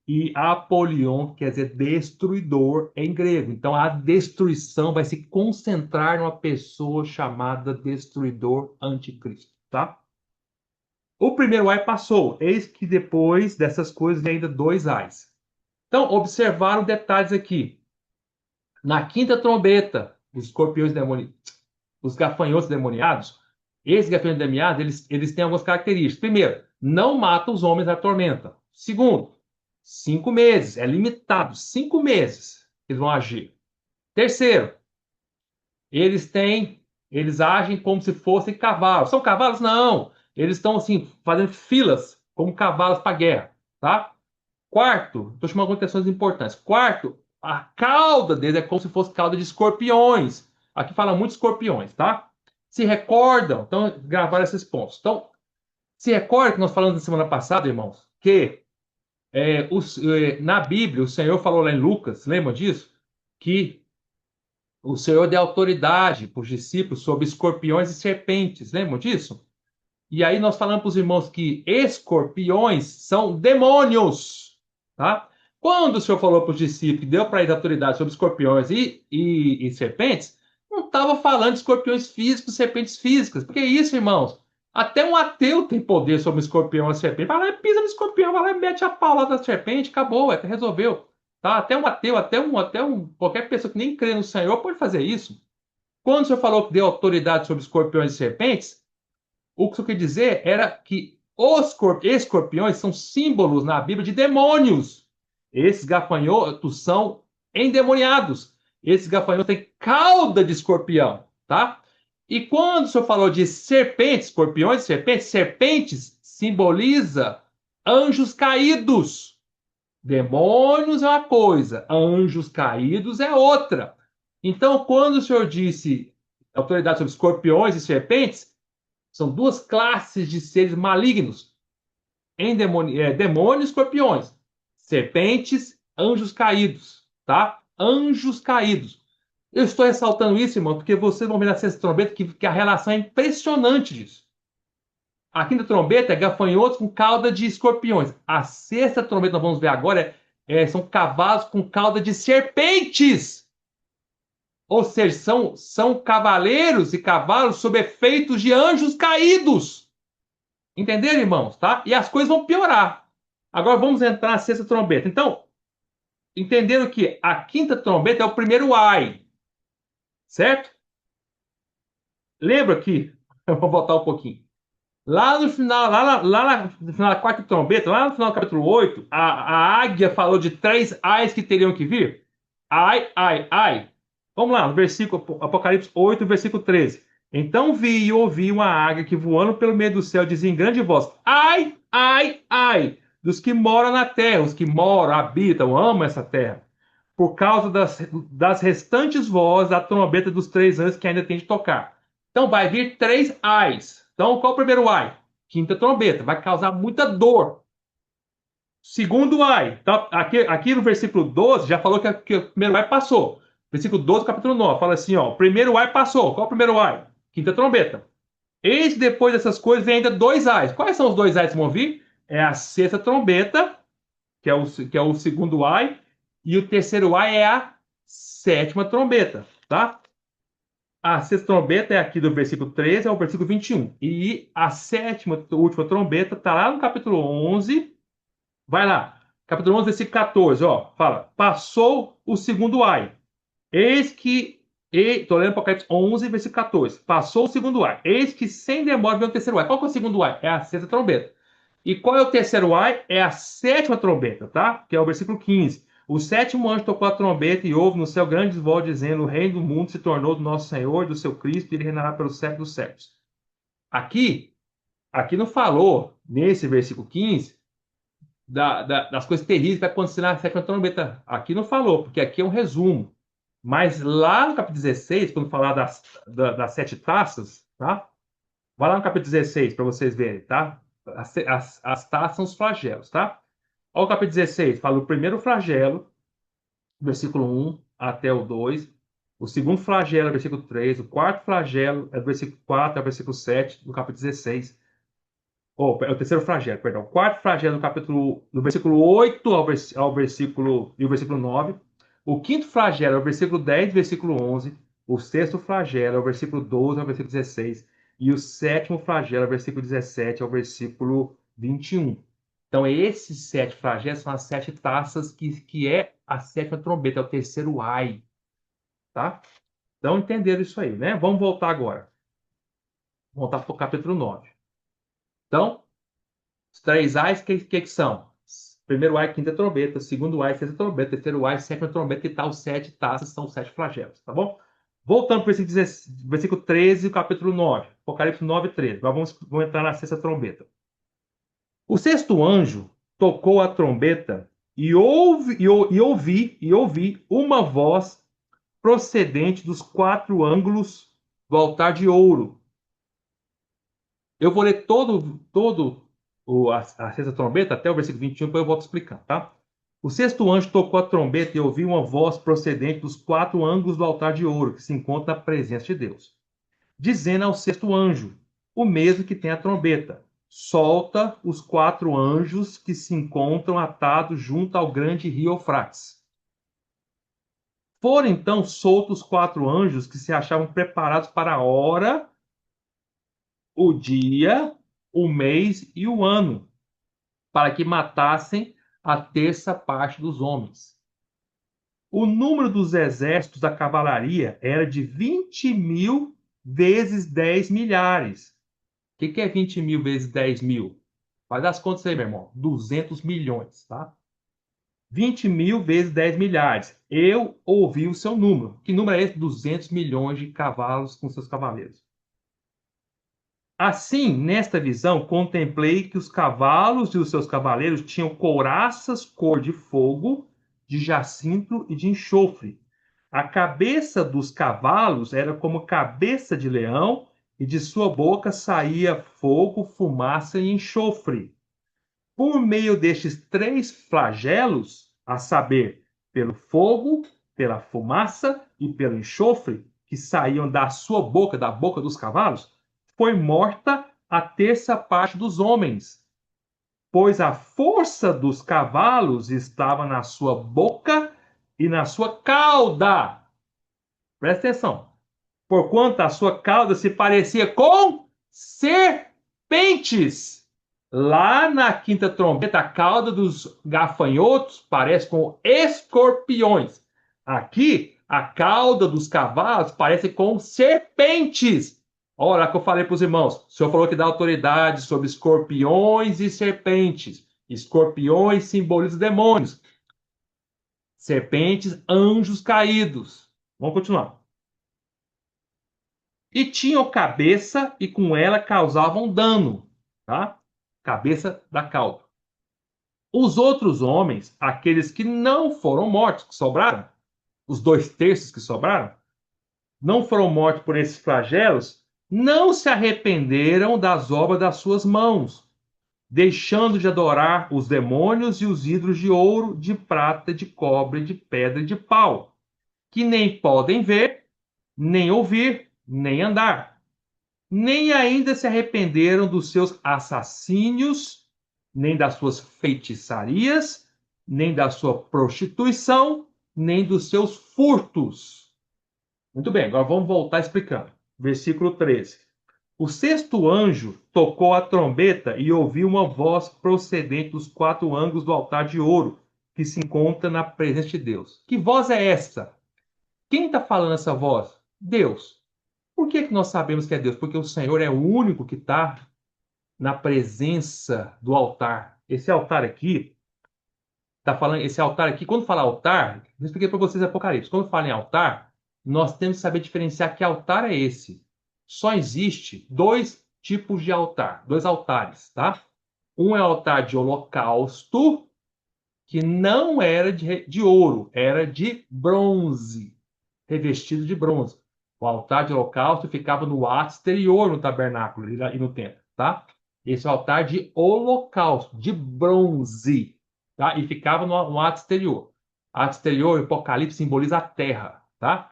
e Apolion quer dizer destruidor em grego. Então, a destruição vai se concentrar numa pessoa chamada destruidor anticristo, tá? O primeiro ai passou, eis que depois dessas coisas vem ainda dois ais. Então, observaram detalhes aqui. Na quinta trombeta, os escorpiões demônios, os gafanhotos demoniados, esses gafanhotos demoniados, eles têm algumas características. Primeiro, não matam os homens da tormenta. Segundo, 5 meses, é limitado, 5 meses eles vão agir. Terceiro, eles agem como se fossem cavalos. São cavalos? Não. Eles estão assim, fazendo filas como cavalos para guerra, tá? Quarto, estou chamando algumas questões importantes. Quarto, a cauda deles é como se fosse cauda de escorpiões. Aqui fala muito escorpiões, tá? Se recordam, então gravaram esses pontos. Então, se recorda que nós falamos na semana passada, irmãos, que na Bíblia o Senhor falou lá em Lucas, lembra disso? Que o Senhor deu autoridade para os discípulos sobre escorpiões e serpentes, lembram disso? E aí nós falamos para os irmãos que escorpiões são demônios, tá? Quando o Senhor falou para os discípulos que deu para eles autoridade sobre escorpiões e serpentes, não estava falando de escorpiões físicos, serpentes físicas. Porque é isso, irmãos. Até um ateu tem poder sobre escorpião e serpente. Vai lá e pisa no escorpião, vai lá e mete a pau lá da serpente, acabou, resolveu. Tá? Até um ateu, qualquer pessoa que nem crê no Senhor pode fazer isso. Quando o Senhor falou que deu autoridade sobre escorpiões e serpentes, o que eu quer dizer era que os escorpiões são símbolos na Bíblia de demônios. Esses gafanhotos são endemoniados. Esses gafanhotos têm cauda de escorpião, tá? E quando o senhor falou de serpentes, escorpiões e serpentes, serpentes simboliza anjos caídos. Demônios é uma coisa, anjos caídos é outra. Então, quando o senhor disse autoridade sobre escorpiões e serpentes, são duas classes de seres malignos. Demônios e escorpiões. Serpentes, anjos caídos. Tá? Anjos caídos. Eu estou ressaltando isso, irmão, porque vocês vão ver na sexta trombeta que a relação é impressionante disso. A quinta trombeta é gafanhotos com cauda de escorpiões. A sexta trombeta, nós vamos ver agora, são cavalos com cauda de serpentes. Ou seja, são cavaleiros e cavalos sob efeitos de anjos caídos. Entenderam, irmãos? Tá? E as coisas vão piorar. Agora vamos entrar na sexta trombeta. Então, entenderam que a quinta trombeta é o primeiro ai. Certo? Lembra que, eu vou voltar um pouquinho. Lá no final, no final da quarta trombeta, lá no final do capítulo 8, a águia falou de 3 ais que teriam que vir. Ai, ai, ai. Vamos lá, no versículo Apocalipse 8, versículo 13. Então vi e ouvi uma águia que voando pelo meio do céu dizia em grande voz: ai, ai, ai, dos que moram na terra, os que moram, habitam, amam essa terra, por causa das restantes vozes da trombeta dos 3 anos que ainda tem de tocar. Então vai vir 3 ais. Então qual é o primeiro ai? Quinta trombeta, vai causar muita dor. Segundo ai, então, aqui no versículo 12 já falou que o primeiro ai passou. Versículo 12, capítulo 9, fala assim, ó, o primeiro ai passou. Qual é o primeiro ai? Quinta trombeta. Eis depois dessas coisas vem ainda 2 ais. Quais são os 2 ais que vão vir? é a sexta trombeta, que é o segundo ai, e o terceiro ai é a sétima trombeta, tá? A sexta trombeta é aqui do versículo 13 ao versículo 21. E a sétima, última trombeta, está lá no capítulo 11. Vai lá. Capítulo 11, versículo 14, ó. Fala, passou o segundo ai. Eis que... Estou lendo Apocalipse 11, versículo 14. Passou o segundo ai. Eis que sem demora vem o terceiro ai. Qual que é o segundo ai? É a sexta trombeta. E qual é o terceiro ai? É a sétima trombeta, tá? Que é o versículo 15. O sétimo anjo tocou a trombeta e houve no céu grande voz dizendo: o reino do mundo se tornou do nosso Senhor e do seu Cristo, e ele reinará pelos séculos dos séculos. Aqui não falou, nesse versículo 15, das coisas terríveis que vai acontecer na sétima trombeta. Aqui não falou, porque aqui é um resumo. Mas lá no capítulo 16, quando falar das sete taças, tá? Vai lá no capítulo 16 para vocês verem, tá? As taças são os flagelos, tá? Olha o capítulo 16, fala o primeiro flagelo, versículo 1 até o 2. O segundo flagelo é o versículo 3. O quarto flagelo é do versículo 4 ao versículo 7, do capítulo 16. É o terceiro flagelo, perdão. O quarto flagelo do versículo 8 ao versículo 9. O quinto flagelo é o versículo 10, versículo 11. O sexto flagelo é o versículo 12 ao versículo 16. E o sétimo flagelo é o versículo 17 ao versículo 21. Então, esses sete flagelos são as sete taças que é a sétima trombeta, é o terceiro ai. Tá? Então, entenderam isso aí, né? Vamos voltar agora. Voltar para o capítulo 9. Então, os três ais, que são? Primeiro ai, quinta trombeta. Segundo ai, sexta trombeta. Terceiro ai, sétima trombeta. E tal, sete taças, são sete flagelos, tá bom? Voltando para o versículo 13, capítulo 9. Apocalipse 9, 13. Agora vamos entrar na sexta trombeta. O sexto anjo tocou a trombeta e ouvi uma voz procedente dos quatro ângulos do altar de ouro. Eu vou ler todo a sexta trombeta até o versículo 21, depois eu volto explicando, tá? O sexto anjo tocou a trombeta e ouviu uma voz procedente dos quatro ângulos do altar de ouro, que se encontra na presença de Deus, dizendo ao sexto anjo, o mesmo que tem a trombeta: solta os quatro anjos que se encontram atados junto ao grande rio Eufrates. Foram então soltos os quatro anjos que se achavam preparados para a hora, o dia, o mês e o ano, para que matassem a terça parte dos homens. O número dos exércitos da cavalaria era de 20.000 vezes 10 milhares. O que é 20.000 vezes 10 mil? Faz as contas aí, meu irmão. 200 milhões, tá? 20.000 vezes 10 milhares. Eu ouvi o seu número. Que número é esse? 200 milhões de cavalos com seus cavaleiros. Assim, nesta visão, contemplei que os cavalos e os seus cavaleiros tinham couraças cor de fogo, de jacinto e de enxofre. A cabeça dos cavalos era como cabeça de leão, e de sua boca saía fogo, fumaça e enxofre. Por meio destes três flagelos, a saber, pelo fogo, pela fumaça e pelo enxofre, que saíam da sua boca, da boca dos cavalos, foi morta a terça parte dos homens, pois a força dos cavalos estava na sua boca e na sua cauda. Presta atenção. Porquanto a sua cauda se parecia com serpentes. Lá na quinta trombeta, a cauda dos gafanhotos parece com escorpiões. Aqui, a cauda dos cavalos parece com serpentes. Olha que eu falei para os irmãos. O Senhor falou que dá autoridade sobre escorpiões e serpentes. Escorpiões simbolizam demônios. Serpentes, anjos caídos. Vamos continuar. E tinham cabeça e com ela causavam dano, tá? Cabeça da cauda. Os outros homens, aqueles que não foram mortos, que sobraram, os 2/3 que sobraram, não foram mortos por esses flagelos, não se arrependeram das obras das suas mãos, deixando de adorar os demônios e os ídolos de ouro, de prata, de cobre, de pedra e de pau, que nem podem ver, nem ouvir, nem andar. Nem ainda se arrependeram dos seus assassínios, nem das suas feitiçarias, nem da sua prostituição, nem dos seus furtos. Muito bem, agora vamos voltar explicando. Versículo 13. O sexto anjo tocou a trombeta e ouviu uma voz procedente dos quatro ângulos do altar de ouro, que se encontra na presença de Deus. Que voz é essa? Quem está falando essa voz? Deus. Por que nós sabemos que é Deus? Porque o Senhor é o único que está na presença do altar. Esse altar aqui, esse altar aqui, quando fala altar, eu expliquei para vocês Apocalipse. Quando fala em altar, nós temos que saber diferenciar que altar é esse. Só existe dois tipos de altar, dois altares, tá? Um é o altar de holocausto, que não era de ouro, era de bronze, revestido de bronze. O altar de holocausto ficava no ato exterior no tabernáculo e no templo, tá? Esse é o altar de holocausto, de bronze, tá? E ficava no ato exterior. Ato exterior, o Apocalipse simboliza a terra, tá?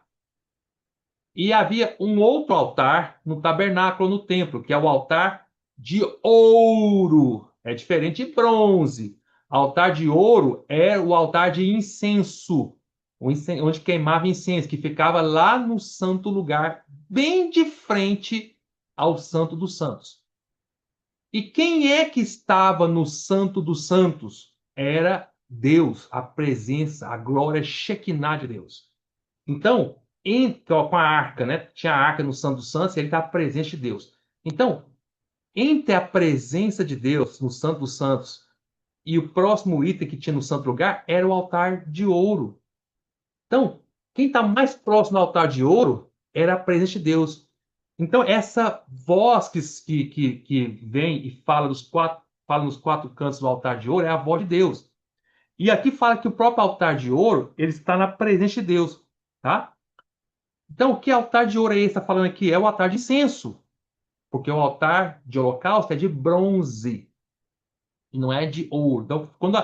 E havia um outro altar no tabernáculo, no templo, que é o altar de ouro. É diferente de bronze. Altar de ouro é o altar de incenso, onde queimava incenso, que ficava lá no santo lugar, bem de frente ao Santo dos Santos. E quem é que estava no Santo dos Santos? Era Deus, a presença, a glória Shekinah de Deus. Então, com a arca, né? Tinha a arca no Santo dos Santos e ele estava presente de Deus. Então, entre a presença de Deus no Santo dos Santos e o próximo item que tinha no santo lugar era o altar de ouro. Então, quem está mais próximo do altar de ouro era a presença de Deus. Então, essa voz que vem e fala nos quatro cantos do altar de ouro é a voz de Deus. E aqui fala que o próprio altar de ouro ele está na presença de Deus, tá? Então, que altar de ouro é esse? Está falando aqui? É o altar de incenso. Porque o altar de holocausto é de bronze e não é de ouro. Então, quando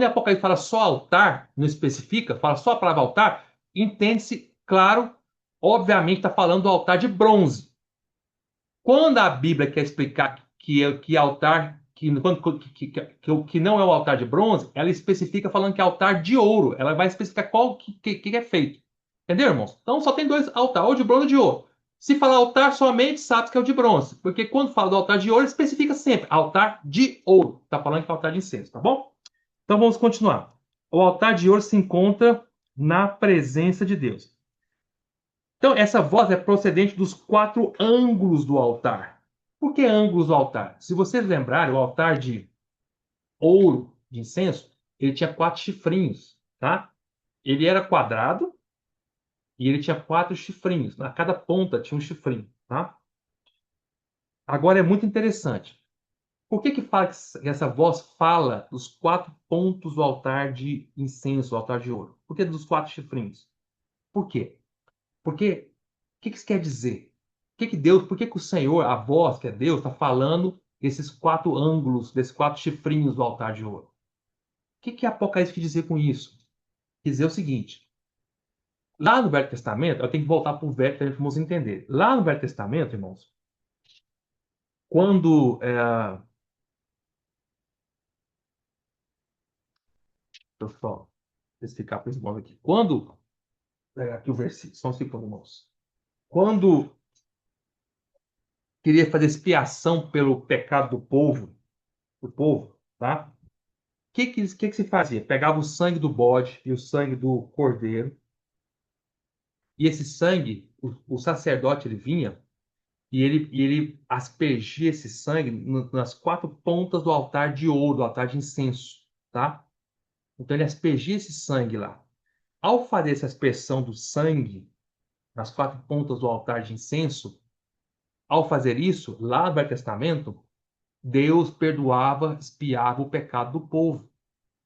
a Apocalipse fala só altar, não especifica, fala só a palavra altar, entende-se, claro, obviamente está falando do altar de bronze. Quando a Bíblia quer explicar que altar, que não é o altar de bronze, ela especifica falando que é altar de ouro. Ela vai especificar qual que é feito. Entendeu, irmãos? Então só tem dois altares, ou de bronze ou de ouro. Se falar altar somente, sabe que é o de bronze. Porque quando fala do altar de ouro, especifica sempre altar de ouro. Está falando que é altar de incenso, tá bom? Então vamos continuar. O altar de ouro se encontra na presença de Deus. Então, essa voz é procedente dos quatro ângulos do altar. Por que ângulos do altar? Se vocês lembrarem, o altar de ouro, de incenso, ele tinha quatro chifrinhos, tá? Ele era quadrado e ele tinha quatro chifrinhos. Na cada ponta tinha um chifrinho, tá? Agora é muito interessante. Por que fala que essa voz fala dos quatro pontos do altar de incenso, do altar de ouro? Por que dos quatro chifrinhos? Por quê? Porque o que isso quer dizer? Por que o Senhor, a voz que é Deus, está falando desses quatro ângulos, desses quatro chifrinhos do altar de ouro? O que Apocalipse quer dizer com isso? Quer dizer o seguinte: lá no Velho Testamento, eu tenho que voltar para o Velho para vamos entender. Lá no Velho Testamento, irmãos, quando. Deixa eu só explicar para os irmãos aqui. Quando. Aqui o versículo, só um segundo, irmãos. Quando queria fazer expiação pelo pecado do povo, tá? O que se fazia? Pegava o sangue do bode e o sangue do cordeiro, e esse sangue, o sacerdote ele vinha e ele aspergia esse sangue nas quatro pontas do altar de ouro, do altar de incenso, tá? Então ele aspergia esse sangue lá. Ao fazer essa aspersão do sangue nas quatro pontas do altar de incenso, ao fazer isso, lá no Velho Testamento, Deus perdoava, expiava o pecado do povo,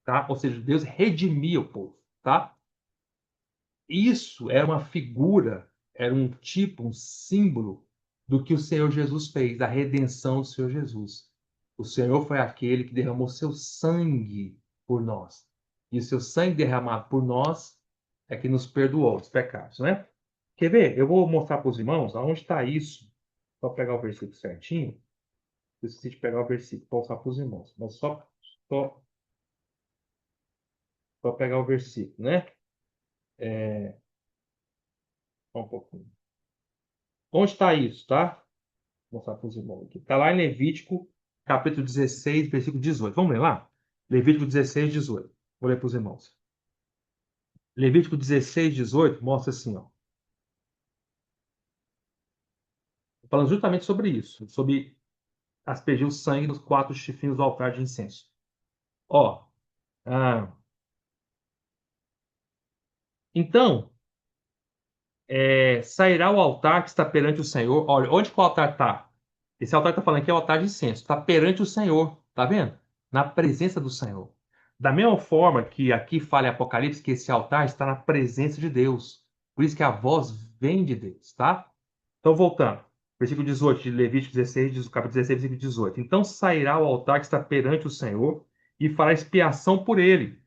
tá? Ou seja, Deus redimia o povo, tá? Isso era uma figura, era um tipo, um símbolo do que o Senhor Jesus fez, da redenção do Senhor Jesus. O Senhor foi aquele que derramou seu sangue por nós. E o seu sangue derramado por nós é que nos perdoou os pecados, né? Quer ver? Eu vou mostrar para os irmãos aonde está isso. Só pegar o versículo certinho. Eu esqueci de pegar o versículo para mostrar para os irmãos. Mas só só para pegar o versículo, né? Só um pouquinho. Onde está isso, tá? Vou mostrar para os irmãos aqui. Está lá em Levítico, capítulo 16, versículo 18. Vamos ler lá? Levítico 16, 18. Vou ler para os irmãos. Levítico 16, 18 mostra assim, ó. Falando justamente sobre isso, sobre aspergir o sangue dos 4 chifrinhos do altar de incenso. Ó, ah, então, sairá o altar que está perante o Senhor. Olha, onde que o altar está? Esse altar está falando que é o altar de incenso. Está perante o Senhor. Tá vendo? Na presença do Senhor. Da mesma forma que aqui fala em Apocalipse que esse altar está na presença de Deus. Por isso que a voz vem de Deus, tá? Então, voltando. Versículo 18 de Levítico 16, capítulo 16, versículo 18. Então sairá o altar que está perante o Senhor e fará expiação por ele.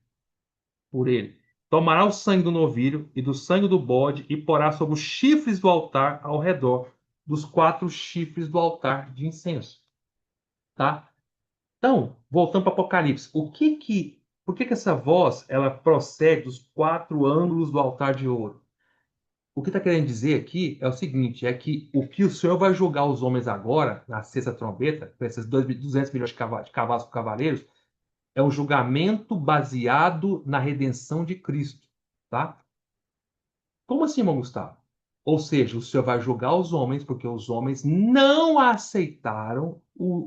Tomará o sangue do novilho e do sangue do bode e porá sobre os chifres do altar ao redor dos 4 chifres do altar de incenso. Tá? Então, voltando para o Apocalipse, por que essa voz ela procede dos 4 ângulos do altar de ouro? O que está querendo dizer aqui é o seguinte, é que o que o Senhor vai julgar os homens agora, na sexta trombeta, com esses 200 milhões de cavalos por cavaleiros, é um julgamento baseado na redenção de Cristo, tá? Como assim, irmão Gustavo? Ou seja, o Senhor vai julgar os homens porque os homens não aceitaram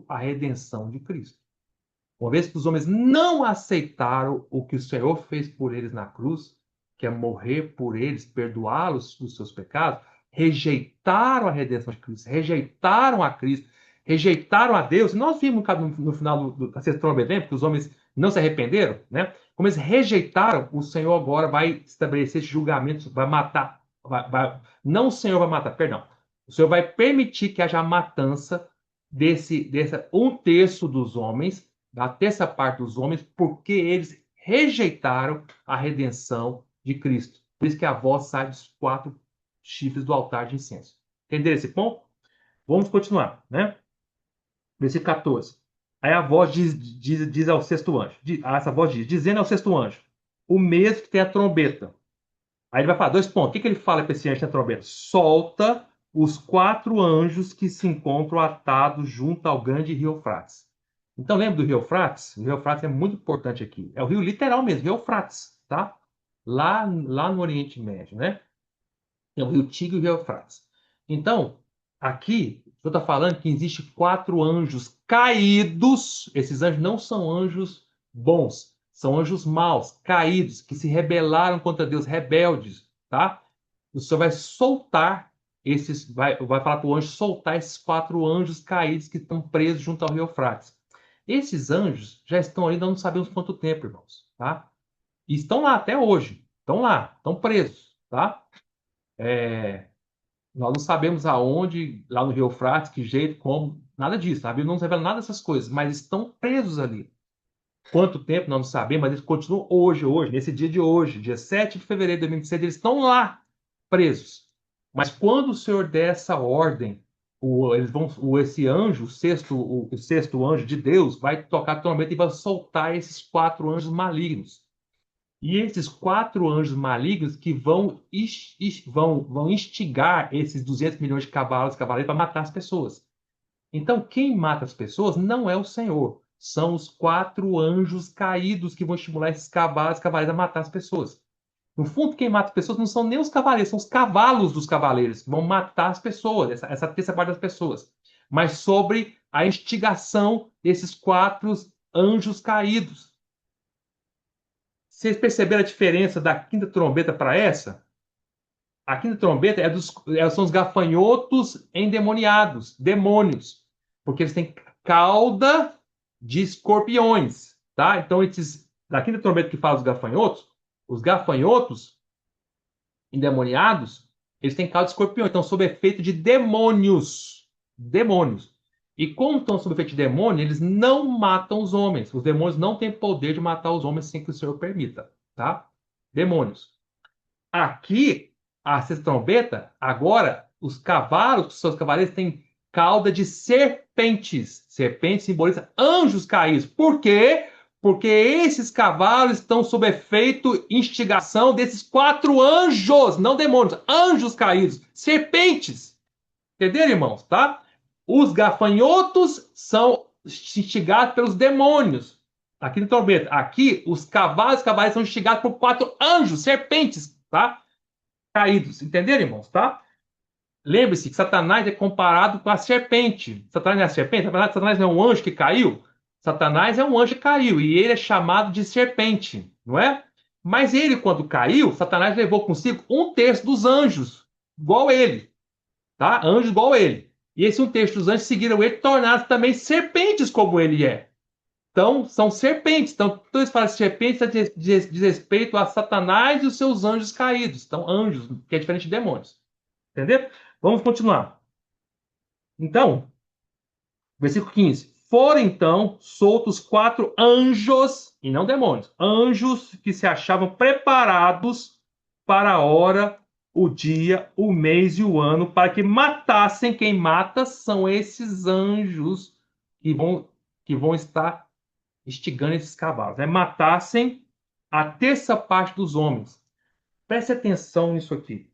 a redenção de Cristo. Uma vez que os homens não aceitaram o que o Senhor fez por eles na cruz, que é morrer por eles, perdoá-los dos seus pecados, rejeitaram a redenção de Cristo, rejeitaram a Cristo, rejeitaram a Deus. E nós vimos no final da sexta trombeta, porque os homens não se arrependeram, né? Como eles rejeitaram, o Senhor agora vai estabelecer esse julgamento, vai matar. Não o Senhor vai matar, perdão. O Senhor vai permitir que haja a matança desse 1/3 dos homens, da terça parte dos homens, porque eles rejeitaram a redenção de Cristo. Por isso que a voz sai dos 4 chifres do altar de incenso. Entenderam esse ponto? Vamos continuar, né? Versículo 14. Aí a voz diz ao sexto anjo. Essa voz diz, dizendo ao sexto anjo, o mesmo que tem a trombeta. Aí ele vai falar 2 pontos. O que ele fala para esse anjo da trombeta? Solta os 4 anjos que se encontram atados junto ao grande rio Eufrates. Então lembra do rio Eufrates? O rio Eufrates é muito importante aqui. É o rio literal mesmo, rio Eufrates, tá? Lá no Oriente Médio, né? É o rio Tigre e o rio Eufrates. Então, aqui, eu estou falando que existe 4 anjos caídos. Esses anjos não são anjos bons, são anjos maus, caídos, que se rebelaram contra Deus, rebeldes, tá? O Senhor vai soltar vai falar para o anjo soltar esses 4 anjos caídos que estão presos junto ao rio Eufrates. Esses anjos já estão ali, não sabemos quanto tempo, irmãos, tá? E estão lá até hoje, estão lá, estão presos, tá? Nós não sabemos aonde, lá no Rio Eufrates, que jeito, como, nada disso. A Bíblia não nos revela nada dessas coisas, mas estão presos ali. Quanto tempo nós não sabemos, mas eles continuam hoje, nesse dia de hoje, dia 7 de fevereiro de 2026, eles estão lá, presos. Mas quando o Senhor der essa ordem, esse anjo, o sexto anjo de Deus, vai tocar a trombeta e vai soltar esses 4 anjos malignos. E esses 4 anjos malignos que vão instigar esses 200 milhões de cavaleiros para matar as pessoas. Então, quem mata as pessoas não é o Senhor. São os 4 anjos caídos que vão estimular esses cavaleiros a matar as pessoas. No fundo, quem mata as pessoas não são nem os cavaleiros, são os cavalos dos cavaleiros que vão matar as pessoas, essa terça parte das pessoas. Mas sobre a instigação desses 4 anjos caídos. Vocês perceberam a diferença da quinta trombeta para essa? A quinta trombeta são os gafanhotos endemoniados, demônios, porque eles têm cauda de escorpiões, tá? Então, da quinta trombeta que fala os gafanhotos endemoniados, eles têm cauda de escorpiões, então sob efeito de demônios, demônios. E como estão sob efeito de demônio, eles não matam os homens. Os demônios não têm poder de matar os homens sem que o Senhor permita, tá? Demônios. Aqui, a sexta trombeta, agora, os cavalos, os seus cavaleiros, têm cauda de serpentes. Serpentes simboliza anjos caídos. Por quê? Porque esses cavalos estão sob efeito, instigação desses 4 anjos, não demônios, anjos caídos, serpentes. Entenderam, irmãos? Tá? Os gafanhotos são instigados pelos demônios. Aqui no trombeta. Aqui, os cavalos são instigados por 4 anjos, serpentes, tá? Caídos. Entenderam, irmãos? Tá? Lembre-se que Satanás é comparado com a serpente. Satanás não é a serpente? Satanás não é um anjo que caiu? Satanás é um anjo que caiu e ele é chamado de serpente, não é? Mas ele, quando caiu, Satanás levou consigo 1/3 dos anjos, igual ele, tá? Anjos igual ele. E esse 1/3 dos anjos seguiram ele, tornaram-se também serpentes como ele é. Então, são serpentes. Então, quando eles falam de serpentes, diz respeito a Satanás e os seus anjos caídos. Então, anjos, que é diferente de demônios. Entendeu? Vamos continuar. Então, versículo 15. Foram então soltos 4 anjos, e não demônios, anjos que se achavam preparados para a hora, o dia, o mês e o ano, para que matassem. Quem mata são esses anjos que vão estar instigando esses cavalos, né? Matassem a terça parte dos homens. Preste atenção nisso aqui.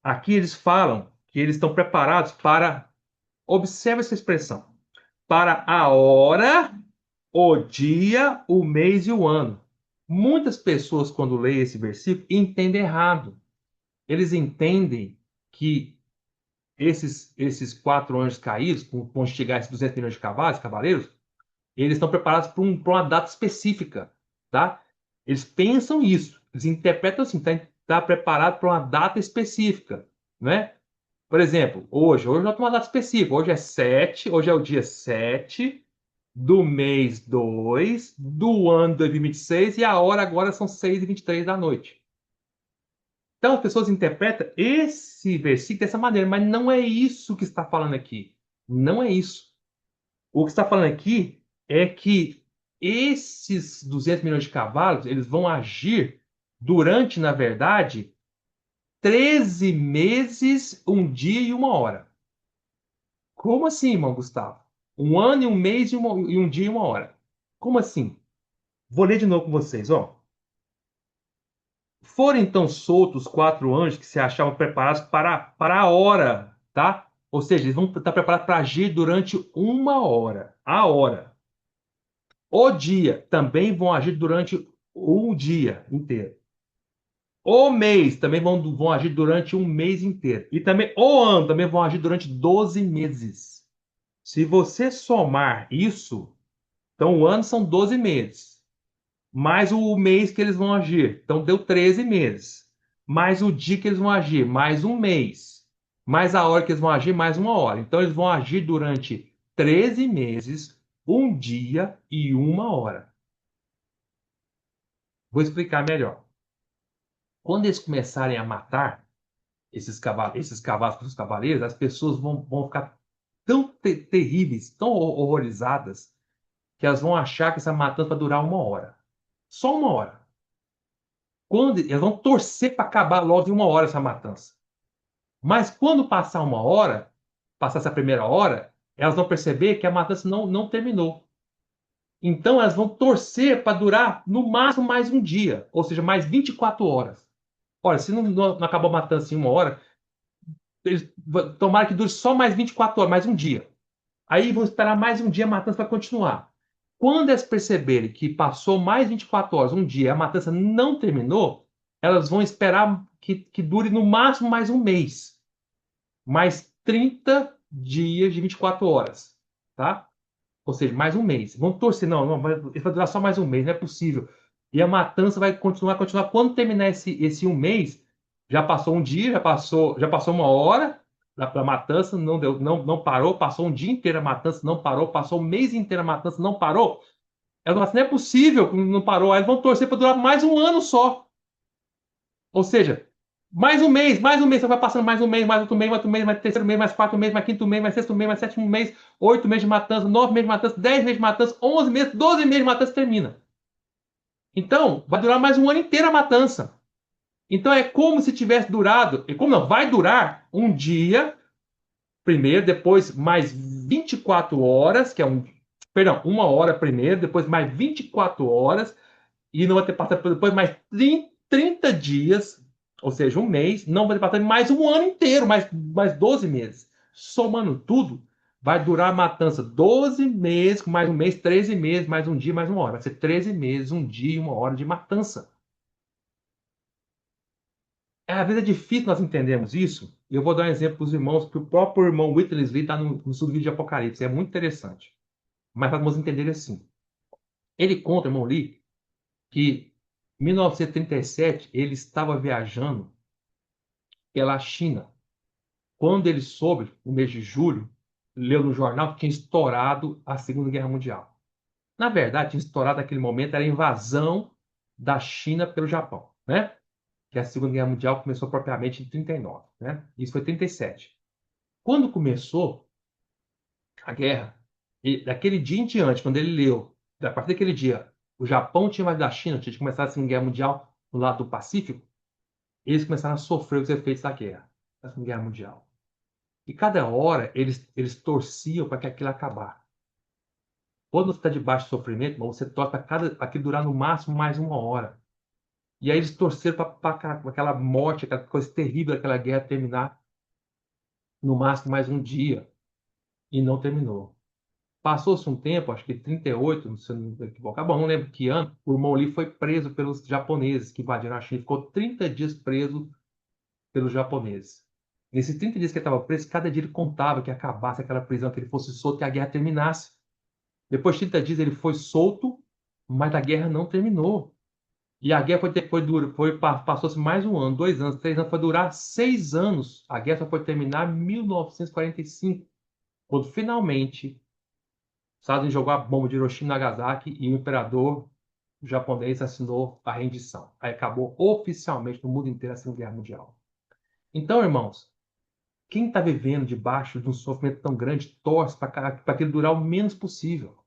Aqui eles falam que eles estão preparados para, observe essa expressão, para a hora, o dia, o mês e o ano. Muitas pessoas, quando leem esse versículo, entendem errado. Eles entendem que esses 4 anjos caídos, vão chegar esses 200 milhões de cavaleiros, eles estão preparados para uma data específica, tá? Eles pensam isso, eles interpretam assim, tá preparado para uma data específica, né? Por exemplo, hoje nós temos uma data específica. Hoje é o dia 7 do mês 2 do ano 2026 e a hora agora são 6h23 da noite. Então as pessoas interpretam esse versículo dessa maneira, mas não é isso que está falando aqui. Não é isso. O que está falando aqui é que esses 200 milhões de cavalos, eles vão agir durante, na verdade, 13 meses, um dia e uma hora. Como assim, irmão Gustavo? Um ano e um mês e um dia e uma hora. Como assim? Vou ler de novo com vocês, ó. Foram então soltos 4 anjos que se achavam preparados para a hora, tá? Ou seja, eles vão estar preparados para agir durante uma hora. A hora. O dia também vão agir durante um dia inteiro. O mês também vão agir durante um mês inteiro. E também o ano também vão agir durante 12 meses. Se você somar isso, então o ano são 12 meses. Mais o mês que eles vão agir. Então deu 13 meses. Mais o dia que eles vão agir, mais um mês. Mais a hora que eles vão agir, mais uma hora. Então eles vão agir durante 13 meses, um dia e uma hora. Vou explicar melhor. Quando eles começarem a matar esses cavalos, os cavaleiros, as pessoas vão ficar tão terríveis, tão horrorizadas, que elas vão achar que essa matança vai durar uma hora. Só uma hora. Eles vão torcer para acabar logo em uma hora essa matança. Mas quando passar uma hora, passar essa primeira hora, elas vão perceber que a matança não terminou. Então elas vão torcer para durar no máximo mais um dia, ou seja, mais 24 horas. Olha, se não acabou a matança em uma hora, tomara que dure só mais 24 horas, mais um dia. Aí vão esperar mais um dia, a matança vai continuar. Quando elas perceberem que passou mais 24 horas, um dia, a matança não terminou, elas vão esperar que dure no máximo mais um mês. Mais 30 dias de 24 horas. Tá? Ou seja, mais um mês. Vão torcer, não, vai durar só mais um mês, não é possível. E a matança vai continuar. Quando terminar esse um mês, já passou um dia, já passou uma hora da matança, não parou, passou um dia inteiro a matança, não parou, passou um mês inteiro a matança, não parou. Elas vão falar assim, não é possível que não parou. Aí eles vão torcer para durar mais um ano só. Ou seja, mais um mês, você vai passando mais um mês, mais outro mês, mais outro mês, mais terceiro mês, mais 4 meses, mais quinto mês, mais sexto mês, mais sétimo mês, 8 meses de matança, 9 meses de matança, 10 meses de matança, 11 meses, 12 meses de matança termina. Então, vai durar mais um ano inteiro a matança. Então é como se tivesse durado, e como não, vai durar um dia, primeiro, depois mais 24 horas, que é Perdão, 1 hora primeiro, depois mais 24 horas, e não vai ter passado depois mais 30 dias, ou seja, um mês, não vai ter passado mais um ano inteiro, mais 12 meses. Somando tudo, vai durar a matança 12 meses, mais um mês, 13 meses, mais um dia, mais 1 hora. Vai ser 13 meses, um dia e 1 hora de matança. Às vezes é difícil nós entendermos isso. E eu vou dar um exemplo para os irmãos, que o próprio irmão Whitley Lee está no estudo vídeo de Apocalipse. É muito interessante. Mas para nós entenderem assim. Ele conta, irmão Lee, que em 1937 ele estava viajando pela China. Quando ele soube, no mês de julho, leu no jornal que tinha estourado a Segunda Guerra Mundial. Na verdade, tinha estourado naquele momento, era a invasão da China pelo Japão, né? Que a Segunda Guerra Mundial começou propriamente em 39, né? Isso foi 37. Quando começou a guerra, e daquele dia em diante, quando ele leu, a partir daquele dia, o Japão tinha invadido a China, tinha começado a Segunda Guerra Mundial no lado do Pacífico, eles começaram a sofrer os efeitos da guerra, da Segunda Guerra Mundial. E cada hora eles torciam para que aquilo acabar. Quando você está debaixo de sofrimento, você torce para aquilo durar no máximo mais 1 hora. E aí eles torceram para aquela morte, aquela coisa terrível daquela guerra terminar no máximo mais um dia. E não terminou. Passou-se um tempo, acho que 38, se eu não me equivocar, bom, não lembro que ano, o irmão Lee foi preso pelos japoneses que invadiram a China. Ficou 30 dias preso pelos japoneses. Nesses 30 dias que ele estava preso, cada dia ele contava que acabasse aquela prisão, que ele fosse solto, que a guerra terminasse. Depois de 30 dias ele foi solto, mas a guerra não terminou. E a guerra passou-se mais um ano, 2 anos, 3 anos, foi durar 6 anos. A guerra só foi terminar em 1945, quando finalmente os Estados Unidos jogou a bomba de Hiroshima e Nagasaki e o imperador japonês assinou a rendição. Aí acabou oficialmente no mundo inteiro a Segunda Guerra Mundial. Então, irmãos, quem está vivendo debaixo de um sofrimento tão grande torce para que ele durar o menos possível.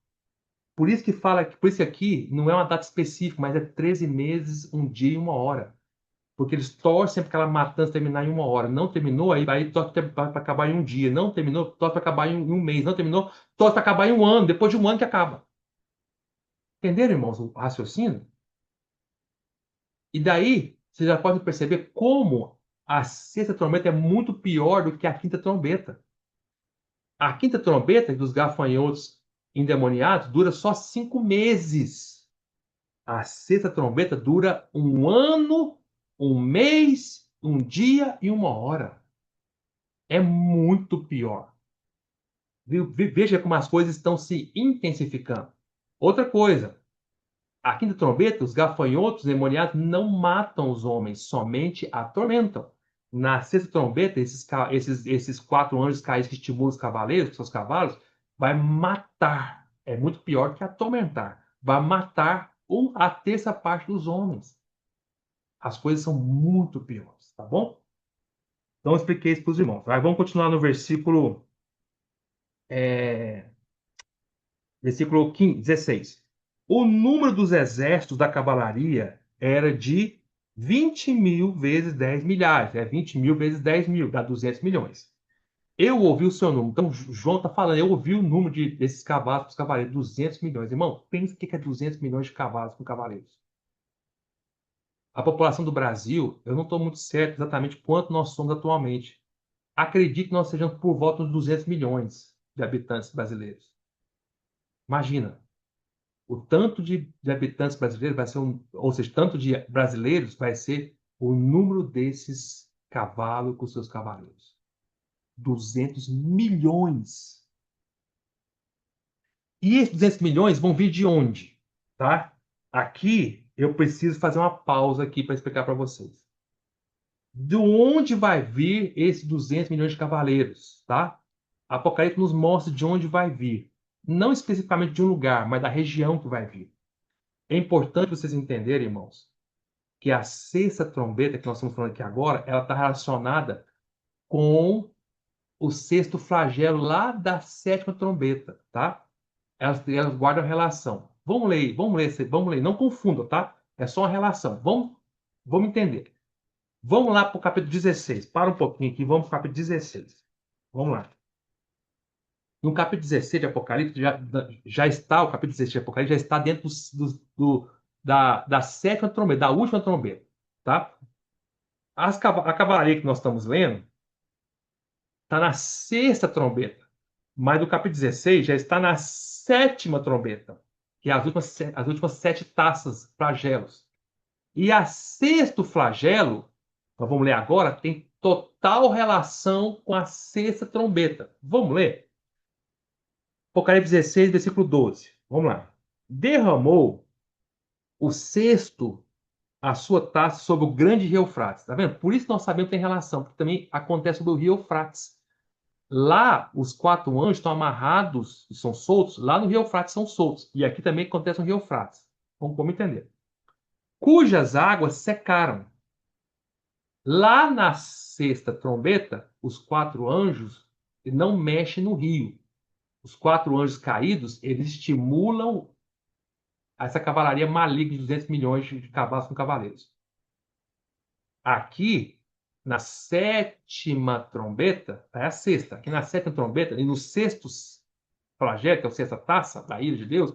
Por isso que aqui não é uma data específica, mas é 13 meses, um dia e 1 hora. Porque eles torcem para aquela matança terminar em 1 hora. Não terminou, aí torce para acabar em um dia. Não terminou, torce para acabar em um mês. Não terminou, torce para acabar em um ano. Depois de um ano que acaba. Entenderam, irmãos, o raciocínio? E daí, você já pode perceber como a sexta trombeta é muito pior do que a quinta trombeta. A quinta trombeta dos gafanhotos endemoniados dura só 5 meses. A sexta trombeta dura um ano, um mês, um dia e 1 hora. É muito pior. Veja como as coisas estão se intensificando. Outra coisa, a quinta trombeta, os gafanhotos endemoniados não matam os homens, somente atormentam. Na sexta trombeta, esses 4 anjos caídos que estimulam os cavaleiros, os seus cavalos, vai matar. É muito pior que atormentar. Vai matar a terça parte dos homens. As coisas são muito piores, tá bom? Então, eu expliquei isso para os irmãos. Vamos continuar no é, versículo 15, 16. O número dos exércitos da cavalaria era de 20 mil vezes 10 milhares. 20 mil vezes 10 mil, dá 200 milhões. Eu ouvi o seu número. Então, João está falando, eu ouvi o número desses cavalos para os cavaleiros, 200 milhões. Irmão, pensa o que é 200 milhões de cavalos com cavaleiros. A população do Brasil, eu não estou muito certo exatamente quanto nós somos atualmente. Acredito que nós sejamos por volta de 200 milhões de habitantes brasileiros. Imagina, o tanto de habitantes brasileiros vai ser, ou seja, tanto de brasileiros vai ser o número desses cavalos com seus cavaleiros. 200 milhões. E esses 200 milhões vão vir de onde? Tá? Aqui eu preciso fazer uma pausa aqui para explicar para vocês. De onde vai vir esses 200 milhões de cavaleiros? Tá? Apocalipse nos mostra de onde vai vir. Não especificamente de um lugar, mas da região que vai vir. É importante vocês entenderem, irmãos, que a sexta trombeta que nós estamos falando aqui agora, ela está relacionada com o sexto flagelo lá da sétima trombeta, tá? Elas guardam relação. Vamos ler. Não confundam, tá? É só uma relação. Vamos entender. Vamos lá para o capítulo 16. Para um pouquinho aqui, vamos para o capítulo 16. Vamos lá. No capítulo 16 de Apocalipse, já está, o capítulo 16 de Apocalipse já está dentro da sétima trombeta, da última trombeta, tá? A cavalaria que nós estamos lendo está na sexta trombeta, mas o capítulo 16 já está na sétima trombeta, que é as últimas sete taças, flagelos. E a sexto flagelo, nós vamos ler agora, tem total relação com a sexta trombeta. Vamos ler? Apocalipse 16, versículo 12. Vamos lá. Derramou o sexto a sua taça sobre o grande rio Eufrates. Tá vendo? Por isso nós sabemos que tem relação, porque também acontece sobre o rio Eufrates. Lá, os quatro anjos estão amarrados e são soltos. Lá no rio Eufrates são soltos. E aqui também acontece no rio Eufrates. Vamos entender. Cujas águas secaram. Lá na sexta trombeta, os quatro anjos não mexem no rio. Os quatro anjos caídos, eles estimulam essa cavalaria maligna de 200 milhões de cavalos com cavaleiros. Aqui, na sétima trombeta, é a sexta. Aqui na sétima trombeta, e no sexto flagelo, que é a sexta taça da ira de Deus,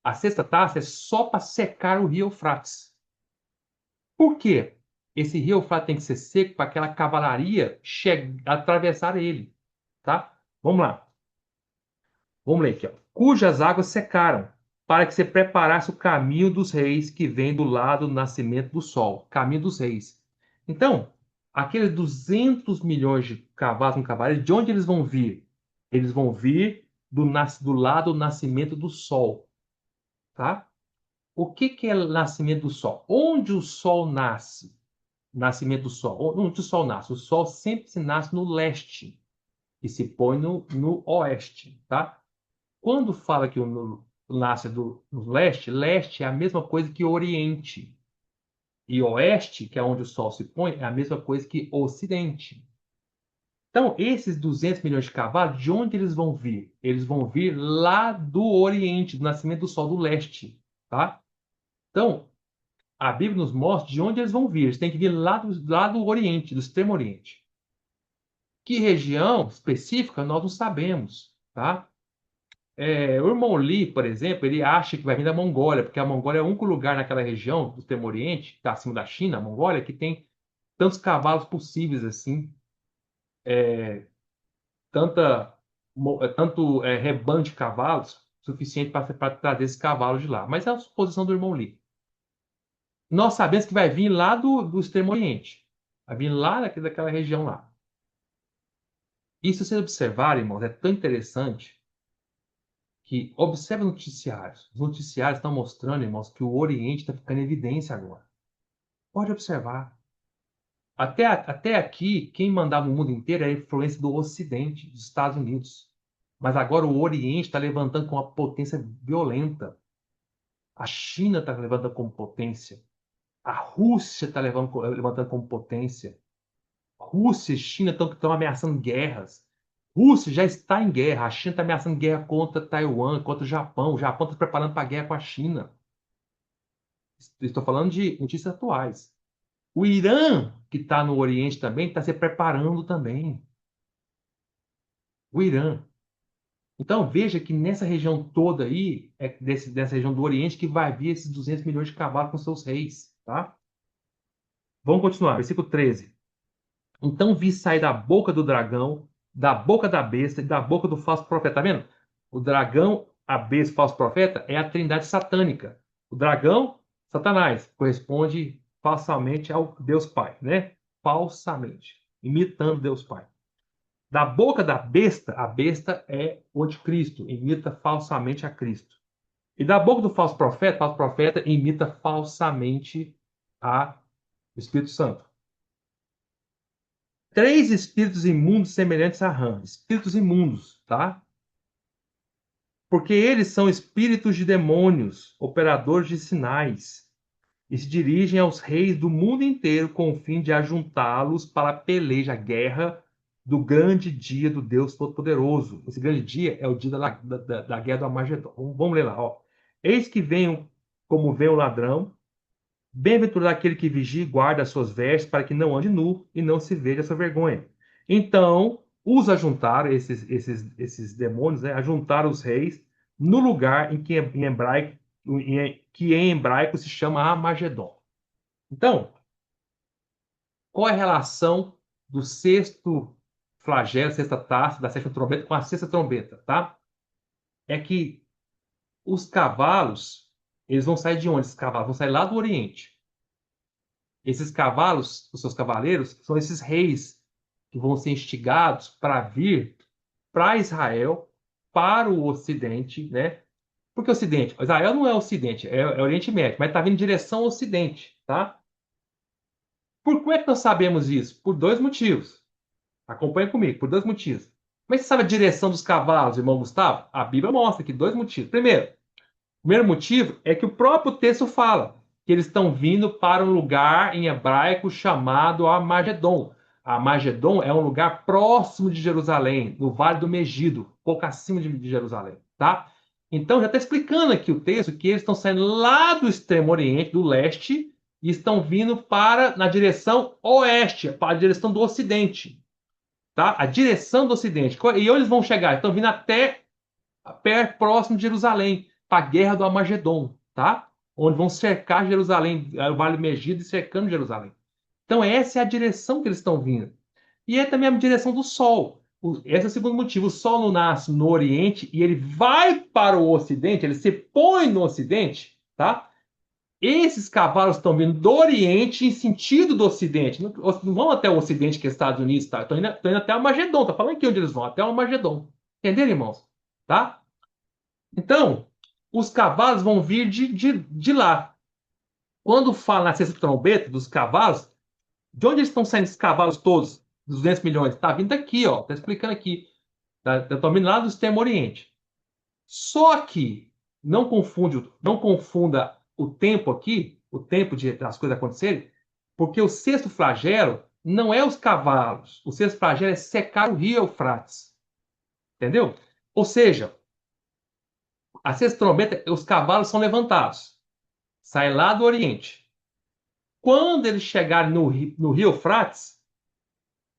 a sexta taça é só para secar o rio Eufrates. Por quê? Esse rio Eufrates tem que ser seco para aquela cavalaria atravessar ele. Tá? Vamos lá. Vamos ler aqui. Ó. Cujas águas secaram, para que se preparasse o caminho dos reis que vem do lado do nascimento do sol. Caminho dos reis. Então, aqueles 200 milhões de cavalos com cavaleiros, de onde eles vão vir? Eles vão vir do lado do nascimento do sol. Tá? O que é o nascimento do sol? Onde o sol nasce? Nascimento do sol. Onde o sol nasce? O sol sempre se nasce no leste e se põe no oeste. Tá? Quando fala que o nasce no leste, leste é a mesma coisa que oriente. E oeste, que é onde o sol se põe, é a mesma coisa que ocidente. Então, esses 200 milhões de cavalos, de onde eles vão vir? Eles vão vir lá do oriente, do nascimento do sol, do leste. Tá? Então, a Bíblia nos mostra de onde eles vão vir. Eles têm que vir lá do oriente, do extremo oriente. Que região específica, nós não sabemos. Tá? O irmão Lee, por exemplo, ele acha que vai vir da Mongólia, porque a Mongólia é o único lugar naquela região do Extremo Oriente, que está acima da China, a Mongólia, que tem tantos cavalos possíveis assim, tanto rebanho de cavalos suficiente para trazer esses cavalos de lá. Mas é a suposição do irmão Lee. Nós sabemos que vai vir lá do Extremo Oriente, vai vir lá daquela região lá. E se vocês observarem, irmãos, é tão interessante que observe noticiários. Os noticiários estão mostrando, irmãos, que o Oriente está ficando em evidência agora. Pode observar. Até aqui, quem mandava o mundo inteiro era a influência do Ocidente, dos Estados Unidos. Mas agora o Oriente está levantando com uma potência violenta. A China está levantando como potência. A Rússia está levantando como potência. Rússia e China estão ameaçando guerras. Rússia já está em guerra. A China está ameaçando guerra contra Taiwan, contra o Japão. O Japão está se preparando para a guerra com a China. Estou falando de notícias atuais. O Irã, que está no Oriente também, está se preparando também. O Irã. Então, veja que nessa região toda aí, dessa região do Oriente, que vai vir esses 200 milhões de cavalos com seus reis. Tá? Vamos continuar. Versículo 13. Então vi sair da boca do dragão, da boca da besta e da boca do falso profeta. Tá vendo? O dragão, a besta e o falso profeta é a trindade satânica. O dragão, Satanás, corresponde falsamente ao Deus Pai, né? Falsamente, imitando Deus Pai. Da boca da besta, a besta é o anticristo, imita falsamente a Cristo. E da boca do falso profeta, o falso profeta imita falsamente o Espírito Santo. Três espíritos imundos semelhantes a rã. Espíritos imundos, tá? Porque eles são espíritos de demônios, operadores de sinais, e se dirigem aos reis do mundo inteiro com o fim de ajuntá-los para a peleja, a guerra do grande dia do Deus Todo-Poderoso. Esse grande dia é o dia da guerra do Armagedon. Vamos ler lá. Ó. Eis que venho como vem o ladrão, bem-aventurado aquele que vigia e guarda as suas vestes para que não ande nu e não se veja a sua vergonha. Então os ajuntaram, esses demônios, né, ajuntaram os reis no lugar que em hebraico se chama Armagedon. Então, qual é a relação do sexto flagelo, sexta taça, da sétima trombeta com a sexta trombeta, tá? É que os cavalos, eles vão sair de onde? Esses cavalos vão sair lá do Oriente. Esses cavalos, os seus cavaleiros, são esses reis que vão ser instigados para vir para Israel, para o Ocidente, né? Porque o Ocidente, Israel não é Ocidente, é Oriente Médio, mas está vindo em direção ao Ocidente, tá? Por que é que nós sabemos isso? Por dois motivos. Acompanha comigo, por dois motivos. Mas você sabe a direção dos cavalos, irmão Gustavo? A Bíblia mostra aqui dois motivos. Primeiro motivo é que o próprio texto fala que eles estão vindo para um lugar em hebraico chamado Armagedon. Armagedon é um lugar próximo de Jerusalém, no Vale do Megido, pouco acima de Jerusalém, tá? Então já está explicando aqui o texto que eles estão saindo lá do extremo oriente, do leste, e estão vindo para na direção oeste, para a direção do ocidente, tá? A direção do ocidente. E onde eles vão chegar? Estão vindo até perto, próximo de Jerusalém, para a Guerra do Armagedon, tá? Onde vão cercar Jerusalém, o Vale do Megido e cercando Jerusalém. Então, essa é a direção que eles estão vindo. E é também a direção do Sol. Esse é o segundo motivo. O Sol não nasce no Oriente e ele vai para o Ocidente, ele se põe no Ocidente, tá? Esses cavalos estão vindo do Oriente em sentido do Ocidente. Não vão até o Ocidente, que é Estados Unidos, tá? Estão indo até o Armagedon. Tá falando aqui onde eles vão, até o Armagedon. Entenderam, irmãos? Tá? Então, os cavalos vão vir de lá. Quando fala na sexta trombeta dos cavalos, de onde eles estão saindo esses cavalos todos, 200 milhões? Está vindo aqui, ó. Está explicando aqui. Estão vindo lá do Extremo Oriente. Só que não confunda o tempo aqui, o tempo das coisas acontecerem, porque o sexto flagelo não é os cavalos. O sexto flagelo é secar o rio Eufrates. Entendeu? Ou seja, a sexta trombeta, os cavalos são levantados. Sai lá do Oriente. Quando eles chegarem no Rio Eufrates,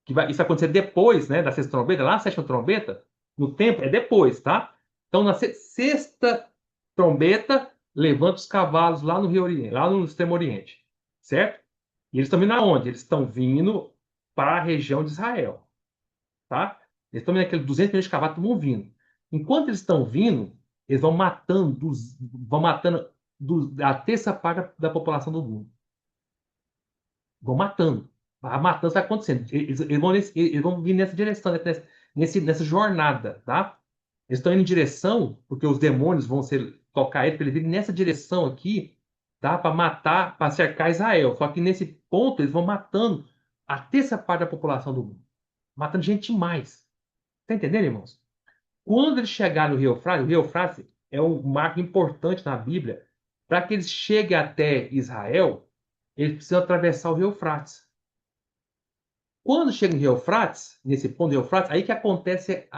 isso vai acontecer depois, né, da sexta trombeta, lá na sétima trombeta, no tempo, é depois, tá? Então, na sexta trombeta, levanta os cavalos lá no Rio Oriente, lá no Extremo Oriente, certo? E eles estão vindo aonde? Eles estão vindo para a região de Israel, tá? Eles estão vindo aqueles 200 milhões de cavalos, estão vindo. Enquanto eles estão vindo, eles vão matando a terça parte da população do mundo. Vão matando. A matança está acontecendo. Eles vão vir nessa direção, nessa jornada, tá? Eles estão indo em direção, porque os demônios vão tocar eles, para eles virem nessa direção aqui, tá? Para matar, para cercar Israel. Só que nesse ponto, eles vão matando a terça parte da população do mundo. Matando gente demais. Tá entendendo, irmãos? Quando eles chegarem no Rio Eufrates, o Rio Eufrates é um marco importante na Bíblia. Para que eles cheguem até Israel, eles precisam atravessar o Rio Eufrates. Quando chega no Rio Eufrates, nesse ponto do Rio Eufrates, aí que acontece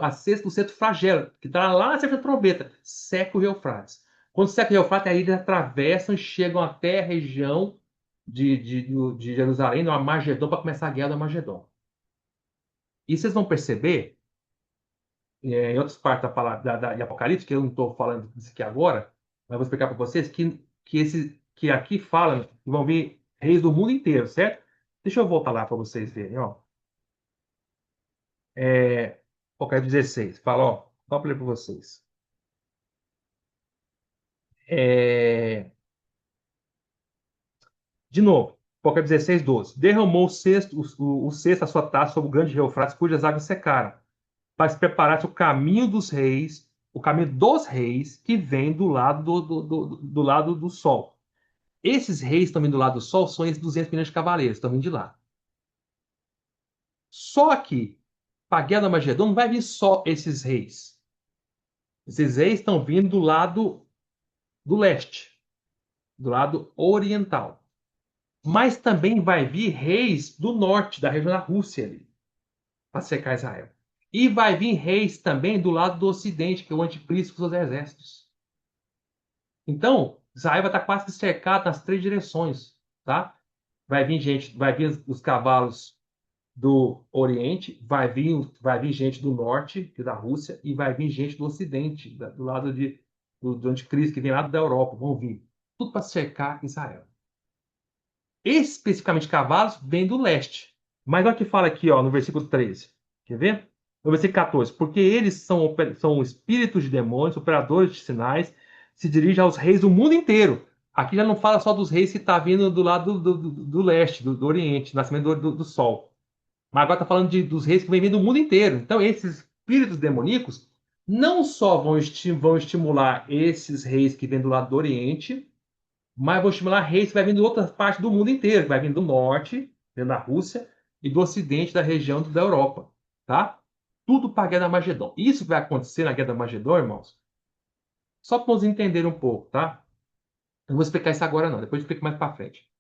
o sexto flagelo, que está lá na sexta trombeta, seca o Rio Eufrates. Quando seca o Rio Eufrates, aí eles atravessam e chegam até a região de Jerusalém, no Armagedon, para começar a guerra do Armagedon. E vocês vão perceber, em outras partes da palavra de Apocalipse, que eu não estou falando disso aqui agora, mas vou explicar para vocês, que aqui fala que vão vir reis do mundo inteiro, certo? Deixa eu voltar lá para vocês verem, ó. Apocalipse 16, fala, ó, só para ler para vocês. É, de novo, Apocalipse 16, 12. Derramou o cesto a sua taça sobre o grande rio Eufrates, cujas águas secaram, para se preparar o caminho dos reis, o caminho dos reis que vem do lado do lado do sol. Esses reis estão vindo do lado do sol, são esses 200 milhões de cavaleiros, estão vindo de lá. Só que, para a guerra do Armagedon, não vai vir só esses reis. Esses reis estão vindo do lado do leste, do lado oriental. Mas também vai vir reis do norte, da região da Rússia ali, para cercar Israel. E vai vir reis também do lado do ocidente, que é o anticristo com seus exércitos. Então, Israel vai estar quase que cercado nas três direções, tá? Vai vir gente, vai vir os cavalos do Oriente, vai vir gente do Norte, que é da Rússia, e vai vir gente do Ocidente, do lado do anticristo, que vem lá da Europa, vão vir. Tudo para cercar Israel. Especificamente cavalos vêm do leste. Mas olha o que fala aqui, ó, no versículo 13. Quer ver? No versículo 14. Porque eles são espíritos de demônios, operadores de sinais, se dirigem aos reis do mundo inteiro. Aqui já não fala só dos reis que estão vindo do lado do leste, do Oriente, nascimento do sol. Mas agora está falando dos reis que vêm vindo do mundo inteiro. Então, esses espíritos demoníacos não só vão estimular esses reis que vêm do lado do Oriente, mas vão estimular reis que vai vir de outras partes do mundo inteiro, que vai vir do norte, dentro da Rússia, e do ocidente, da região da Europa. Tá? Tudo para a Guerra do Armagedon. Isso vai acontecer na Guerra do Armagedon, irmãos, só para nos entender um pouco, tá? Eu não vou explicar isso agora, não. Depois eu explico mais para frente.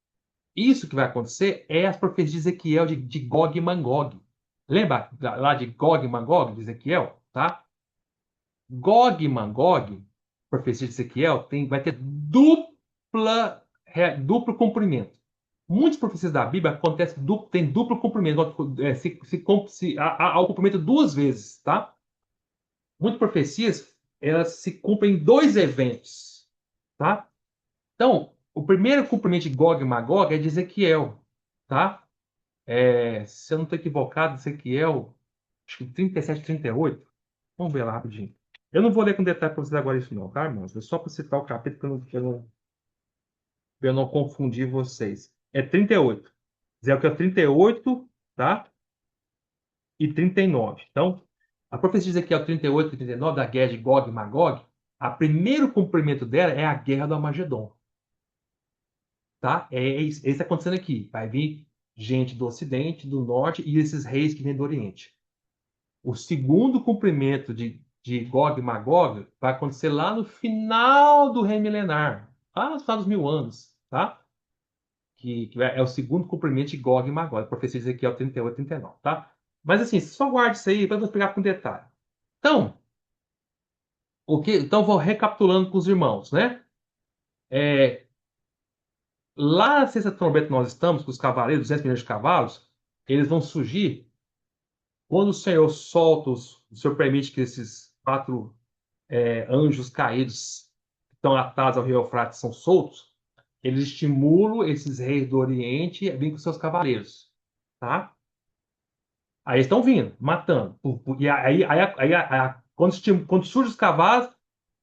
Isso que vai acontecer é as profecias de Ezequiel de Gog e Magog. Lembra lá de Gog e Magog, de Ezequiel? Tá? Gog e Magog, profecia de Ezequiel, vai ter duplo cumprimento. Muitas profecias da Bíblia tem duplo cumprimento, há o cumprimento duas vezes, tá? Muitas profecias, elas se cumprem em dois eventos, tá? Então, o primeiro cumprimento de Gog e Magog é de Ezequiel, tá? Se eu não estou equivocado, Ezequiel, acho que 37, 38. Vamos ver lá rapidinho. Eu não vou ler com detalhe para vocês agora isso não, tá, irmãos? É só para citar o capítulo pra eu não confundir vocês. É 38. Ezequiel 38, tá? E 39. Então, a profecia de Ezequiel 38 e 39, da guerra de Gog e Magog, o primeiro cumprimento dela é a guerra do Armagedon. Tá? É isso que está acontecendo aqui. Vai vir gente do Ocidente, do Norte e esses reis que vêm do Oriente. O segundo cumprimento de Gog e Magog vai acontecer lá no final do reino milenar, lá no final dos 1000 anos, tá? Que é o segundo cumprimento de Gog e Magog, a profecia de Ezequiel 38 e 39, tá? Mas assim, só guarde isso aí, depois eu vou explicar com detalhe. Então, então vou recapitulando com os irmãos, né? É, Lá na sexta trombeta que nós estamos, com os cavaleiros, 200 milhões de cavalos, eles vão surgir quando o Senhor solta, o Senhor permite que esses quatro anjos caídos que estão atados ao rio Eufrates são soltos, eles estimulam esses reis do Oriente a vir com seus cavaleiros, tá? Aí eles estão vindo, matando. E quando surgem os cavalos,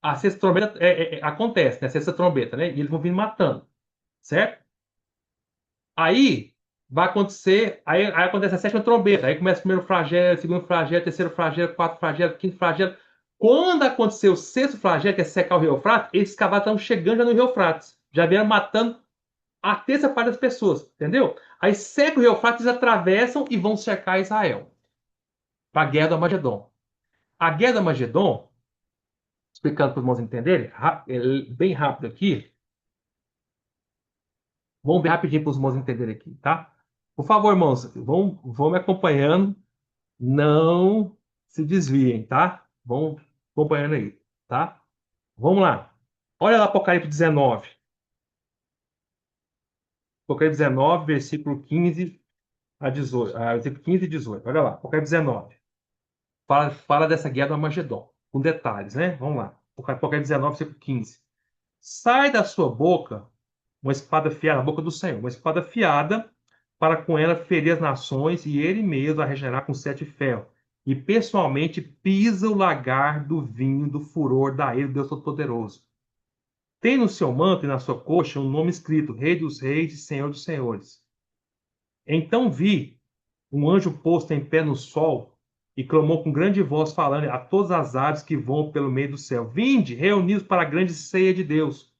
a sexta trombeta acontece, né? A sexta trombeta, né? E eles vão vir matando, certo? Aí vai acontecer, aí acontece a sétima trombeta, aí começa o primeiro flagelo, segundo flagelo, terceiro flagelo, quarto flagelo, quinto flagelo. Quando aconteceu o sexto flagelo, que é secar o rio Eufrates, esses cavalos estão chegando já no rio Eufrates. Já vieram matando a terça parte das pessoas, entendeu? Aí seca o rio Eufrates, eles atravessam e vão cercar Israel. Para a guerra do Armagedon. A guerra do Armagedon, explicando para os irmãos entenderem, bem rápido aqui, vamos ver rapidinho para os irmãos entenderem aqui, tá? Por favor, irmãos, vão me acompanhando. Não se desviem, tá? Vão acompanhando aí, tá? Vamos lá. Olha lá Apocalipse 19. Apocalipse 19, versículo 15 a 18. Versículo 15 e 18. Olha lá, Apocalipse 19. Fala dessa guerra do Armagedon, com detalhes, né? Vamos lá. Apocalipse 19, versículo 15. Sai da sua boca uma espada afiada, na boca do Senhor, uma espada afiada, para com ela ferir as nações, e ele mesmo a regenerar com sete ferros. E pessoalmente pisa o lagar do vinho do furor da ira do Deus Todo-Poderoso. Tem no seu manto e na sua coxa um nome escrito: Rei dos Reis e Senhor dos Senhores. Então vi um anjo posto em pé no sol e clamou com grande voz, falando a todas as aves que voam pelo meio do céu: Vinde, reunidos para a grande ceia de Deus,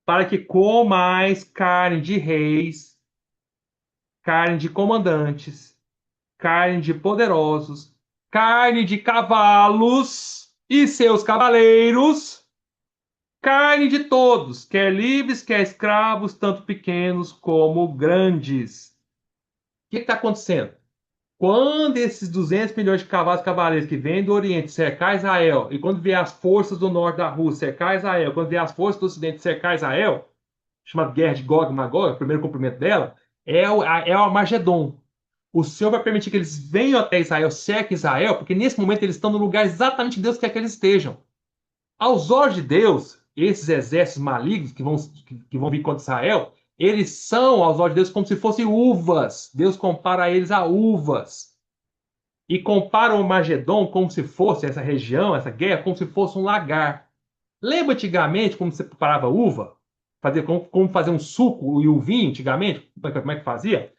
para que comais carne de reis, carne de comandantes, carne de poderosos, carne de cavalos e seus cavaleiros, carne de todos, quer livres, quer escravos, tanto pequenos como grandes. O que está acontecendo? Quando esses 200 milhões de cavalos e cavaleiros que vêm do Oriente cercar Israel, e quando vier as forças do norte da Rússia cercar Israel, quando vier as forças do Ocidente cercar Israel, chamada Guerra de Gog e Magog, o primeiro cumprimento dela, é o Armagedon. O Senhor vai permitir que eles venham até Israel, cerquem Israel, porque nesse momento eles estão no lugar exatamente que Deus quer que eles estejam. Aos olhos de Deus, esses exércitos malignos que vão vir contra Israel, eles são, aos olhos de Deus, como se fossem uvas. Deus compara eles a uvas. E compara o Magedon como se fosse essa região, essa guerra, como se fosse um lagar. Lembra antigamente como você preparava uva? Como fazer um suco e o vinho antigamente? Como é que fazia?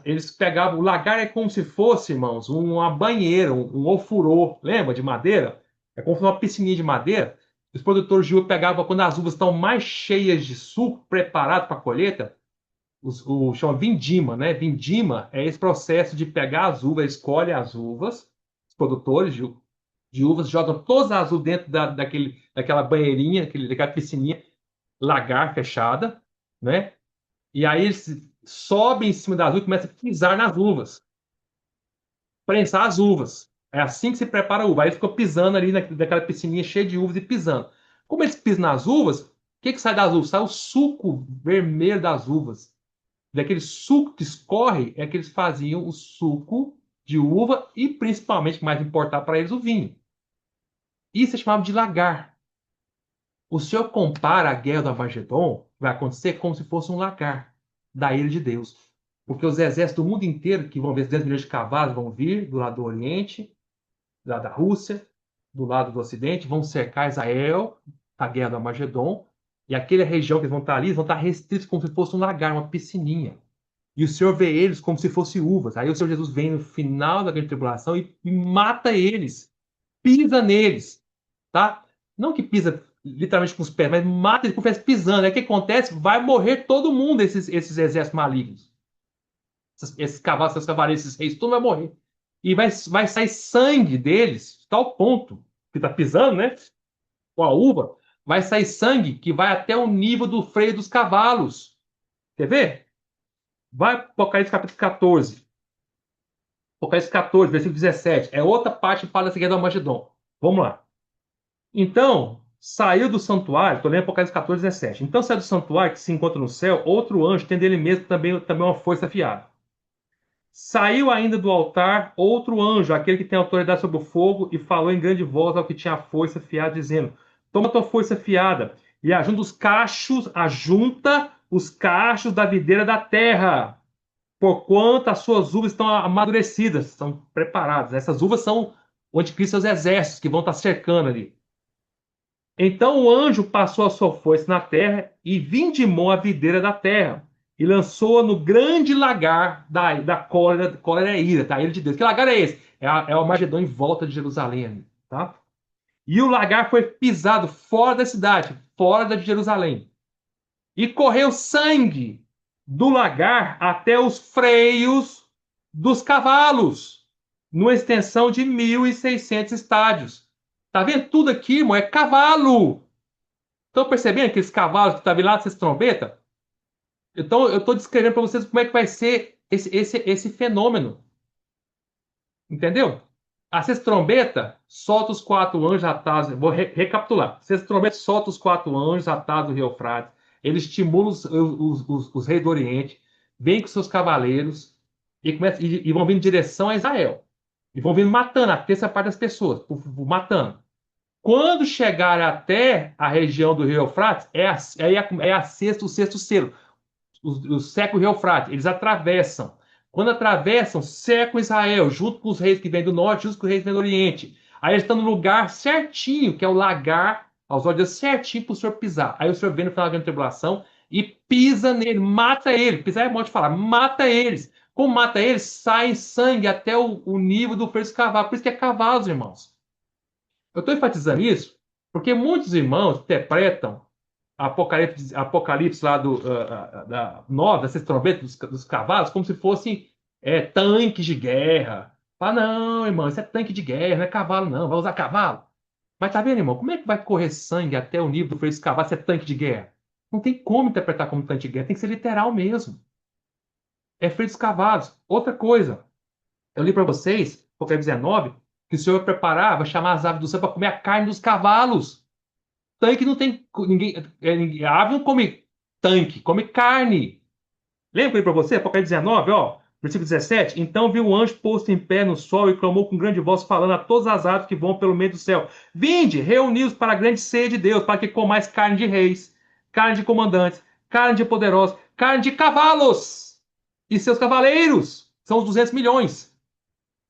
Eles pegavam, o lagar é como se fosse, irmãos, uma banheira, um ofurô, lembra, de madeira? É como se fosse uma piscininha de madeira. Os produtores de uva pegavam, quando as uvas estão mais cheias de suco, preparado para a colheita, chama vindima, né? Vindima é esse processo de pegar as uvas, escolhe as uvas, os produtores de uvas jogam todas as uvas dentro daquela banheirinha, daquela piscininha, lagar fechada, né? E aí eles sobem em cima das uvas e começam a pisar nas uvas, prensar as uvas. É assim que se prepara a uva. Aí eles ficam pisando ali naquela piscininha cheia de uvas e pisando. Como eles pisam nas uvas, o que sai das uvas? Sai o suco vermelho das uvas. Daquele suco que escorre, é que eles faziam o suco de uva e, principalmente, mais importar para eles, o vinho. Isso é chamado de lagar. O Senhor compara a guerra do Armagedon, vai acontecer como se fosse um lagar da ira de Deus. Porque os exércitos do mundo inteiro, que vão ver 200 milhões de cavalos, vão vir do lado do Oriente, do lado da Rússia, do lado do Ocidente, vão cercar Israel, a guerra do Armagedon, e aquela região que eles vão estar ali, eles vão estar restritos como se fosse um lagar, uma piscininha. E o Senhor vê eles como se fossem uvas. Aí o Senhor Jesus vem no final da grande tribulação e mata eles, pisa neles, tá? Não que pisa literalmente com os pés, mas mata eles com os pés pisando. Aí o que acontece? Vai morrer todo mundo, esses exércitos malignos. Esses cavalos, esses cavaleiros, esses reis, tudo vai morrer. E vai sair sangue deles, tal ponto que tá pisando, né? Com a uva, vai sair sangue que vai até o nível do freio dos cavalos. Quer ver? Vai para o Apocalipse capítulo 14. Apocalipse 14, versículo 17. É outra parte que fala dessa guerra do Armagedon. Vamos lá. Então, saiu do santuário, estou lendo Apocalipse 14, 17. Então saiu do santuário que se encontra no céu, outro anjo, tendo ele mesmo também uma força afiada. Saiu ainda do altar outro anjo, aquele que tem autoridade sobre o fogo, e falou em grande voz ao que tinha a força afiada, dizendo: Toma tua força afiada e ajunta os cachos da videira da terra, porquanto as suas uvas estão amadurecidas, estão preparadas. Essas uvas são o anticristo e os exércitos que vão estar cercando ali. Então o anjo passou a sua foice na terra e vindimou a videira da terra e lançou-a no grande lagar da cólera é ira, da ira de Deus. Que lagar é esse? É o Armagedon em volta de Jerusalém, tá? E o lagar foi pisado fora da cidade, fora de Jerusalém. E correu sangue do lagar até os freios dos cavalos, numa extensão de 1.600 estádios. Tá vendo tudo aqui, irmão? É cavalo. Estão percebendo aqueles cavalos que estavam lá, essas trombetas? Então, eu estou descrevendo para vocês como é que vai ser esse fenômeno. Entendeu? A sexta trombeta solta os quatro anjos atados. Vou recapitular. A sexta trombeta solta os quatro anjos atados do rio Eufrates. Ele estimula os reis do Oriente, vem com seus cavaleiros e vão vindo em direção a Israel. E vão vindo matando a terça parte das pessoas, matando. Quando chegar até a região do rio Eufrates, o sexto selo. Os secam o rio Eufrates, eles atravessam. Quando atravessam, cercam Israel, junto com os reis que vêm do norte, junto com os reis que vêm do oriente. Aí eles estão no lugar certinho, que é o lagar, aos olhos de Deus, certinho para o senhor pisar. Aí o senhor vem no final da grande tribulação e pisa nele, mata ele. Pisar é bom de falar, mata eles. Como mata eles, sai sangue até o nível do freio dos cavalos. Por isso que é cavalos, irmãos. Eu estou enfatizando isso porque muitos irmãos interpretam Apocalipse lá da 9, dessas trombetas dos cavalos, como se fossem tanques de guerra. Fala, não, irmão, isso é tanque de guerra, não é cavalo, não, vai usar cavalo. Mas tá vendo, irmão, como é que vai correr sangue até o nível do freio dos cavalos se é tanque de guerra? Não tem como interpretar como tanque de guerra, tem que ser literal mesmo. É freio dos cavalos. Outra coisa, eu li para vocês, Apocalipse 19, que o Senhor vai preparar, vai chamar as aves do céu para comer a carne dos cavalos. Tanque não tem. A ave não come tanque, come carne. Lembra aí para você, Apocalipse 19, ó. Versículo 17. Então viu o anjo posto em pé no sol e clamou com grande voz, falando a todas as aves que voam pelo meio do céu: Vinde, reuni-os para a grande ceia de Deus, para que comais carne de reis, carne de comandantes, carne de poderosos, carne de cavalos e seus cavaleiros. São os 200 milhões.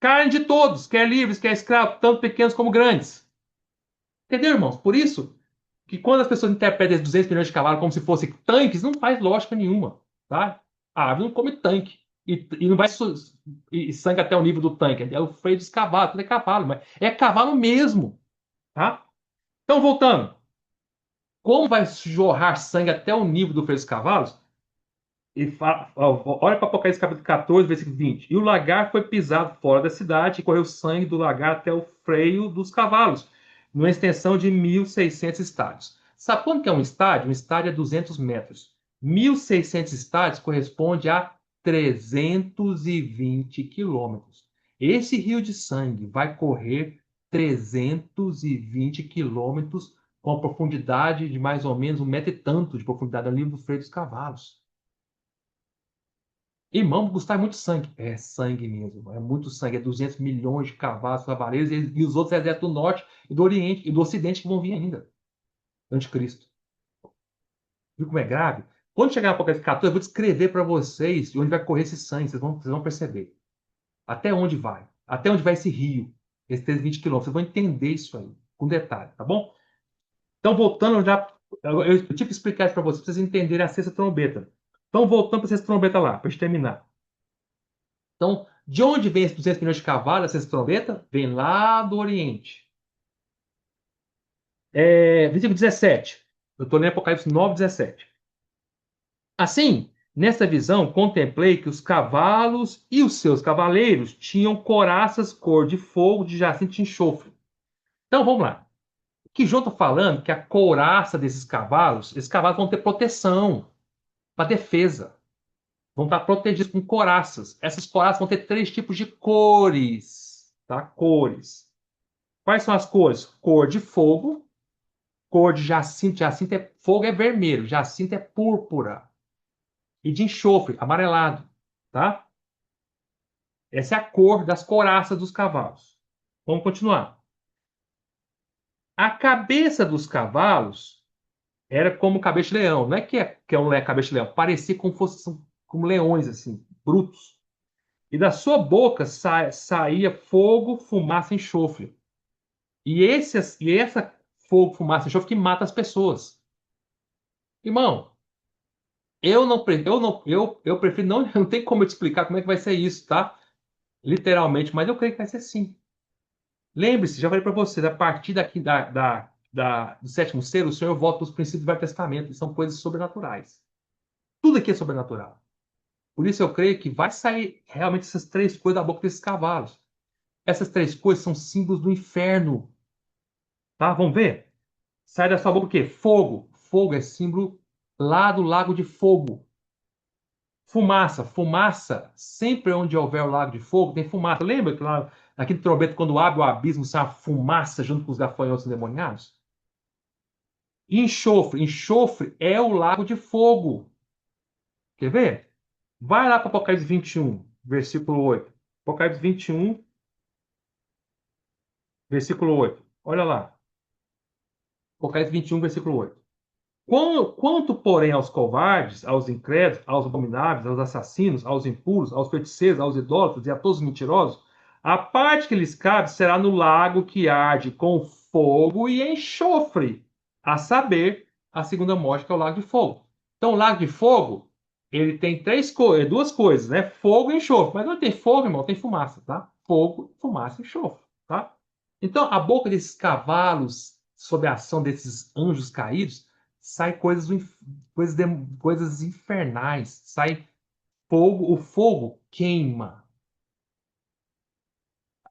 Carne de todos, quer livres, quer escravos, tanto pequenos como grandes. Entendeu, irmãos? Por isso que quando as pessoas interpretam esses 200 milhões de cavalos como se fossem tanques, não faz lógica nenhuma, tá? A ave não come tanque. E não vai e sangue até o nível do tanque. É o freio dos cavalos, tudo é cavalo, mas é cavalo mesmo, tá? Então, voltando. Como vai jorrar sangue até o nível do freio dos cavalos? Olha para Apocalipse capítulo 14, versículo 20. E o lagar foi pisado fora da cidade e correu sangue do lagar até o freio dos cavalos, numa extensão de 1.600 estádios. Sabe quanto que é um estádio? Um estádio é 200 metros. 1.600 estádios corresponde a 320 quilômetros. Esse rio de sangue vai correr 320 quilômetros com a profundidade de mais ou menos um metro e tanto de profundidade ali do freio dos cavalos. Irmão, Gustavo, é muito sangue. É sangue mesmo. É muito sangue. É 200 milhões de cavalos, cavaleiros e os outros exércitos do norte e do oriente e do ocidente que vão vir ainda. Anticristo. Viu como é grave? Quando chegar na Apocalipse 14, eu vou descrever para vocês de onde vai correr esse sangue. Vocês vão perceber. Até onde vai. Até onde vai esse rio. Esses 320 quilômetros. Vocês vão entender isso aí. Com detalhe, tá bom? Então, voltando já. Eu tive que explicar isso para vocês, para vocês entenderem a sexta trombeta. Então, voltando para a sexta trombeta lá, para a gente terminar. Então, de onde vem esses 200 milhões de cavalos, essa trombeta? Vem lá do Oriente. Versículo 17. Eu estou lendo Apocalipse 9, 17. Assim, nessa visão, contemplei que os cavalos e os seus cavaleiros tinham couraças cor de fogo, de jacinto e enxofre. Então, vamos lá. O que João está falando é que a couraça desses cavalos, esses cavalos vão ter proteção para defesa. Vão estar protegidos com couraças. Essas couraças vão ter três tipos de cores. Tá? Cores. Quais são as cores? Cor de fogo, cor de jacinto. Jacinto é fogo, é vermelho. Jacinto é púrpura. E de enxofre, amarelado. Tá? Essa é a cor das couraças dos cavalos. Vamos continuar. A cabeça dos cavalos era como cabeça de leão. Não é que é um cabeça de leão. Parecia como fosse como leões, assim, brutos. E da sua boca saía fogo, fumaça e enxofre. E essa fogo, fumaça e enxofre que mata as pessoas. Irmão, eu prefiro não, não tem como eu te explicar como é que vai ser isso, tá? Literalmente, mas eu creio que vai ser sim. Lembre-se, já falei para você, a partir daqui do sétimo selo, o Senhor volta para os princípios do Velho Testamento, e são coisas sobrenaturais. Tudo aqui é sobrenatural. Por isso eu creio que vai sair realmente essas três coisas da boca desses cavalos. Essas três coisas são símbolos do inferno. Tá? Vamos ver? Sai da sua boca o quê? Fogo. Fogo é símbolo lá do lago de fogo. Fumaça. Fumaça. Sempre onde houver o lago de fogo, tem fumaça. Lembra que lá, aquele trombeta, quando abre o abismo, sai a fumaça junto com os gafanhotos endemoniados? Enxofre. Enxofre é o lago de fogo. Quer ver? Vai lá para Apocalipse 21, versículo 8. Apocalipse 21, versículo 8. Olha lá. Apocalipse 21, versículo 8. Quanto, porém, aos covardes, aos incrédulos, aos abomináveis, aos assassinos, aos impuros, aos feiticeiros, aos idólatras e a todos os mentirosos, a parte que lhes cabe será no lago que arde com fogo e enxofre, a saber, a segunda morte, que é o lago de fogo. Então, o lago de fogo, ele tem duas coisas, né? Fogo e enxofre. Mas não tem fogo, irmão, tem fumaça, tá? Fogo, fumaça e enxofre, tá? Então, a boca desses cavalos, sob a ação desses anjos caídos, sai coisas, coisas infernais, sai fogo, o fogo queima,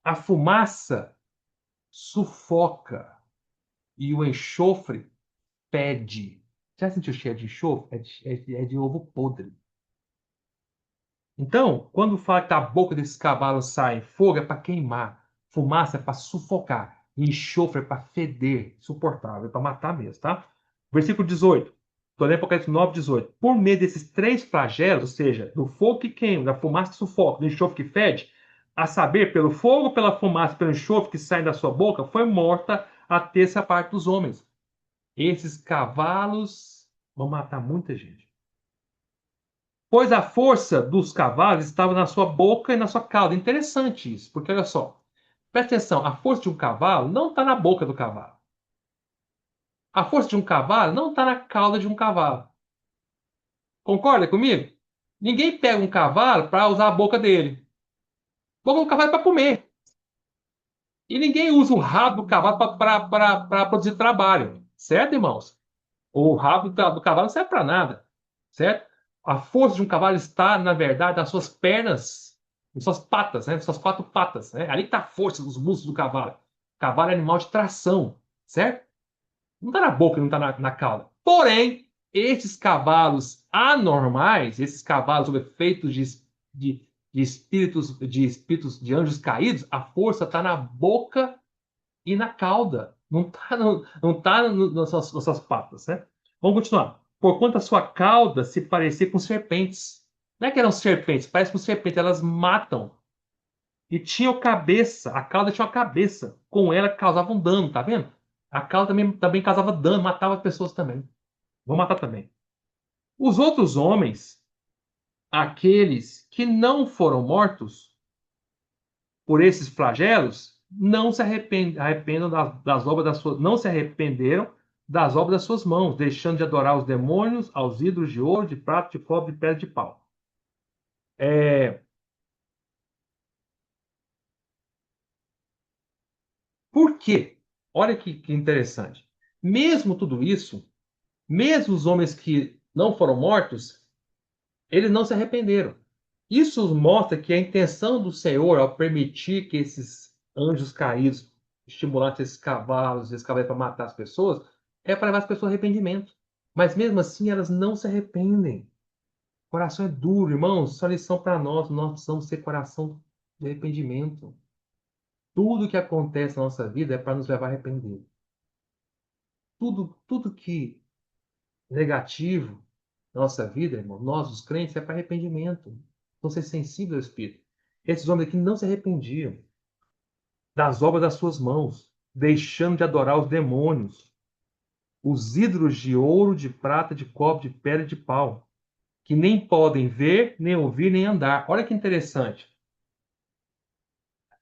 a fumaça sufoca e o enxofre fede. Já sentiu cheiro de enxofre? É de ovo podre. Então, quando fala que da boca desses cavalos sai fogo, é para queimar, fumaça é para sufocar, e enxofre é para feder, insuportável, é para matar mesmo, tá? Versículo 18. Estou lendo Apocalipse 9:18. Por meio desses três flagelos, ou seja, do fogo que queima, da fumaça que sufoca, do enxofre que fede, a saber, pelo fogo, pela fumaça, pelo enxofre que sai da sua boca, foi morta a terça parte dos homens. Esses cavalos vão matar muita gente. Pois a força dos cavalos estava na sua boca e na sua cauda. Interessante isso, porque olha só, presta atenção, a força de um cavalo não está na boca do cavalo. A força de um cavalo não está na cauda de um cavalo. Concorda comigo? Ninguém pega um cavalo para usar a boca dele. A boca do cavalo é para comer. E ninguém usa o rabo do cavalo para produzir trabalho. Certo, irmãos? O rabo do cavalo não serve para nada. Certo? A força de um cavalo está, na verdade, nas suas pernas, nas suas patas, né? Nas suas quatro patas. Né? Ali está a força dos músculos do cavalo. O cavalo é animal de tração. Certo? Não está na boca, não está na cauda. Porém, esses cavalos anormais, esses cavalos sob efeitos de, de espíritos de anjos caídos, a força está na boca e na cauda. Não está não tá nas suas patas, né? Vamos continuar. Porquanto a sua cauda se parecia com serpentes. Não é que eram serpentes, parece com serpentes, elas matam. E tinha cabeça, a cauda tinha uma cabeça. Com ela causavam dano, tá vendo? A cauda também causava dano, matava pessoas também. Vou matar também. Os outros homens, aqueles que não foram mortos por esses flagelos, não se arrependam das obras das suas, não se arrependeram das obras das suas mãos, deixando de adorar os demônios, aos ídolos de ouro, de prata, de cobre, de pedra de pau. É, por quê? Olha que interessante. Mesmo tudo isso, mesmo os homens que não foram mortos, eles não se arrependeram. Isso mostra que a intenção do Senhor, ao permitir que esses anjos caídos estimulassem esses cavalos para matar as pessoas, é para levar as pessoas ao arrependimento. Mas mesmo assim, elas não se arrependem. O coração é duro, irmãos. Isso é uma lição para nós. Nós precisamos ser coração de arrependimento. Tudo que acontece na nossa vida é para nos levar a arrepender. Tudo que é negativo na nossa vida, irmão, nós, os crentes, é para arrependimento. Então, ser sensível ao Espírito. Esses homens aqui não se arrependiam das obras das suas mãos, deixando de adorar os demônios, os ídolos de ouro, de prata, de cobre, de pedra e de pau, que nem podem ver, nem ouvir, nem andar. Olha que interessante.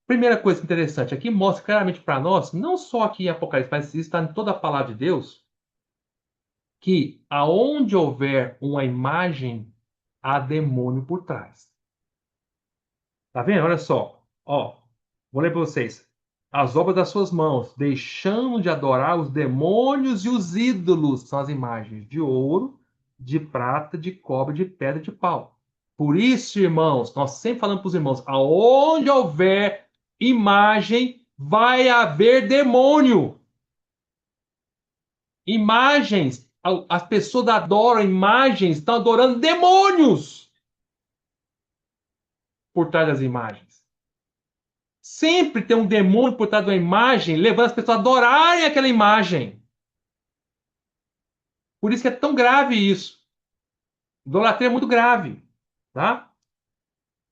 Primeira coisa interessante, aqui mostra claramente para nós, não só aqui em Apocalipse, mas isso está em toda a palavra de Deus, que aonde houver uma imagem, há demônio por trás. Tá vendo? Olha só. Ó, vou ler para vocês. As obras das suas mãos, deixando de adorar os demônios e os ídolos, são as imagens de ouro, de prata, de cobre, de pedra, de pau. Por isso, irmãos, nós sempre falamos para os irmãos, aonde houver imagem, vai haver demônio. Imagens, as pessoas adoram imagens, estão adorando demônios por trás das imagens. Sempre tem um demônio por trás de uma imagem, levando as pessoas a adorarem aquela imagem. Por isso que é tão grave isso. Idolatria é muito grave, tá?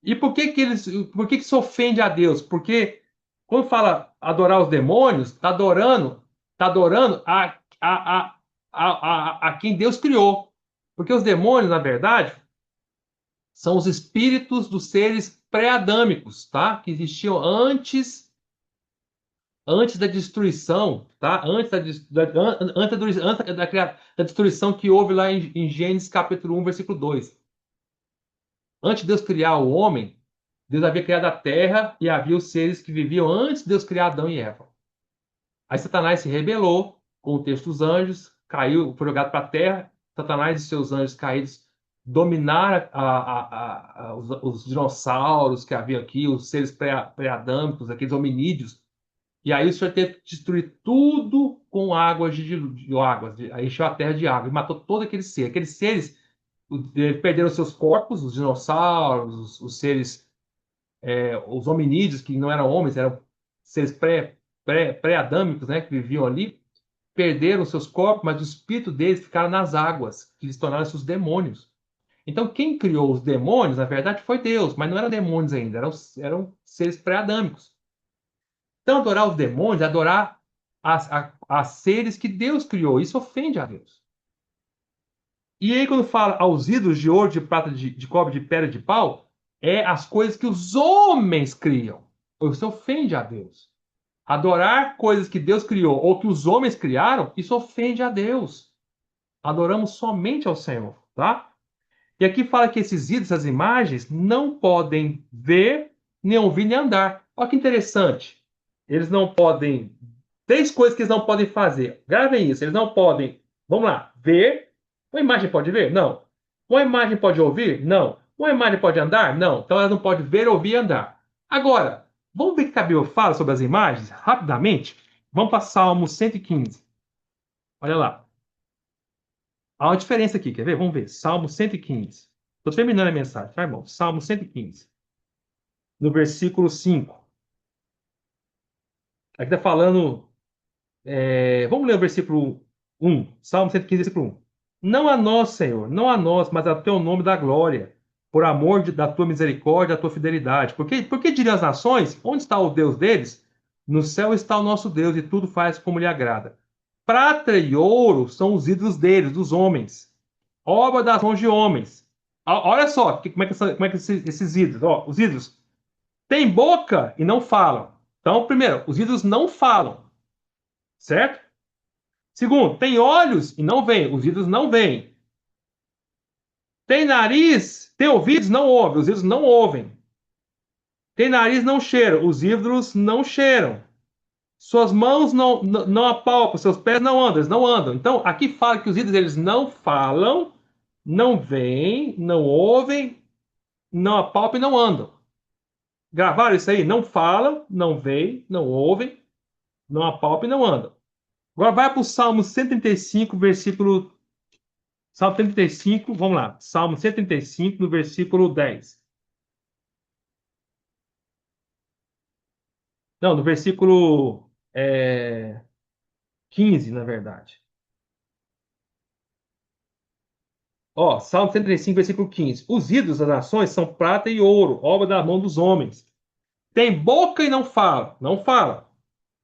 E por que se ofende a Deus? Porque quando fala adorar os demônios, tá adorando a quem Deus criou. Porque os demônios, na verdade, são os espíritos dos seres pré-adâmicos, tá? Que existiam antes da destruição, tá? Antes da destruição que houve lá em Gênesis capítulo 1, versículo 2. Antes de Deus criar o homem, Deus havia criado a terra e havia os seres que viviam antes de Deus criar Adão e Eva. Aí Satanás se rebelou com o texto dos anjos, caiu, foi jogado para a terra. Satanás e seus anjos caídos dominaram os dinossauros que haviam aqui, os seres pré-adâmicos, aqueles hominídeos. E aí o Senhor teve que destruir tudo com águas de águas. Aí encheu a terra de água e matou todo aquele ser. Aqueles seres perderam seus corpos, os dinossauros, os seres, os hominídeos, que não eram homens, eram seres pré-adâmicos, né, que viviam ali, perderam seus corpos, mas o espírito deles ficaram nas águas, que eles tornaram-se os demônios. Então, quem criou os demônios, na verdade, foi Deus, mas não eram demônios ainda, eram seres pré-adâmicos. Então, adorar os demônios é adorar a seres que Deus criou. Isso ofende a Deus. E aí, quando fala aos ídolos de ouro, de prata, de cobre, de pedra, de pau, é as coisas que os homens criam. Isso ofende a Deus. Adorar coisas que Deus criou ou que os homens criaram, isso ofende a Deus. Adoramos somente ao Senhor, tá? E aqui fala que esses ídolos, essas imagens, não podem ver, nem ouvir, nem andar. Olha que interessante. Eles não podem. Três coisas que eles não podem fazer. Gravem isso. Eles não podem, vamos lá, ver. Uma imagem pode ver? Não. Uma imagem pode ouvir? Não. Uma imagem pode andar? Não. Então ela não pode ver, ouvir e andar. Agora, vamos ver o que a Bíblia fala sobre as imagens, rapidamente? Vamos para Salmo 115. Olha lá. Há uma diferença aqui, quer ver? Vamos ver. Salmo 115. Estou terminando a mensagem, tá, irmão? Salmo 115, no versículo 5. Aqui está falando. Vamos ler o versículo 1. Salmo 115, versículo 1. Não a nós, Senhor, não a nós, mas a teu nome da glória, por amor da tua misericórdia, da tua fidelidade. Porque diriam as nações: onde está o Deus deles? No céu está o nosso Deus, e tudo faz como lhe agrada. Prata e ouro são os ídolos deles, dos homens, obra das mãos de homens. Olha só como é que esses ídolos, ó, os ídolos têm boca e não falam. Então, primeiro, os ídolos não falam, certo? Segundo, tem olhos e não veem, os ídolos não veem. Tem nariz, tem ouvidos, não ouvem, os ídolos não ouvem. Tem nariz, não cheira, os ídolos não cheiram. Suas mãos não apalpam, seus pés não andam, eles não andam. Então, aqui fala que os ídolos eles não falam, não veem, não ouvem, não apalpam e não andam. Gravaram isso aí? Não falam, não veem, não ouvem, não apalpam e não andam. Agora vai para o Salmo 135, versículo. Salmo 135, vamos lá. Salmo 135, no versículo 10. Não, no versículo 15, na verdade. Ó, Salmo 135, versículo 15. Os ídolos das nações são prata e ouro, obra da mão dos homens. Tem boca e não fala, não fala.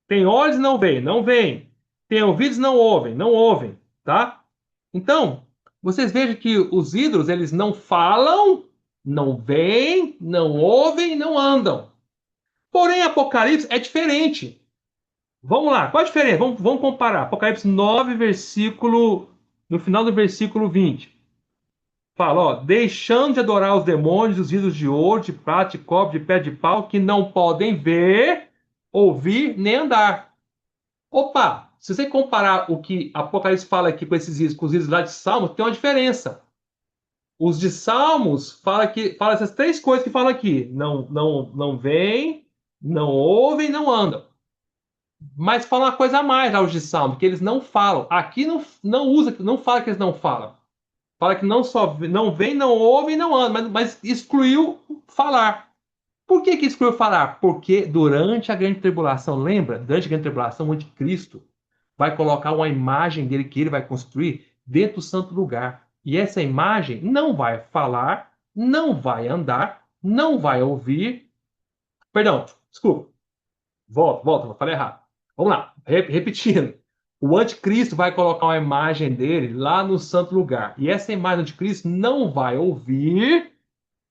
Tem olhos e não veem, não veem. Tem ouvidos e não ouvem, não ouvem, tá? Então, vocês vejam que os ídolos, eles não falam, não veem, não ouvem, não andam. Porém, Apocalipse é diferente. Vamos lá, qual a diferença? Vamos comparar. Apocalipse 9, versículo. No final do versículo 20. Fala, ó, deixando de adorar os demônios, os ídolos de ouro, de prata, de cobre, de pé de pau, que não podem ver, ouvir, nem andar. Opa, se você comparar o que Apocalipse fala aqui com esses ídolos, com os ídolos lá de Salmos, tem uma diferença. Os de Salmos fala essas três coisas que fala aqui. Não veem, não ouvem, não andam. Mas fala uma coisa a mais aos de Salmos, que eles não falam. Aqui não usa, não fala que eles não falam. Fala que não só não vem, não ouve, não anda, mas excluiu falar. Por que excluiu falar? Porque durante a grande tribulação, lembra? Durante a grande tribulação, o anticristo vai colocar uma imagem dele que ele vai construir dentro do santo lugar. E essa imagem não vai falar, não vai andar, não vai ouvir. Perdão, desculpa. Volta, falei errado. Vamos lá, repetindo. O anticristo vai colocar uma imagem dele lá no santo lugar. E essa imagem do anticristo não vai ouvir,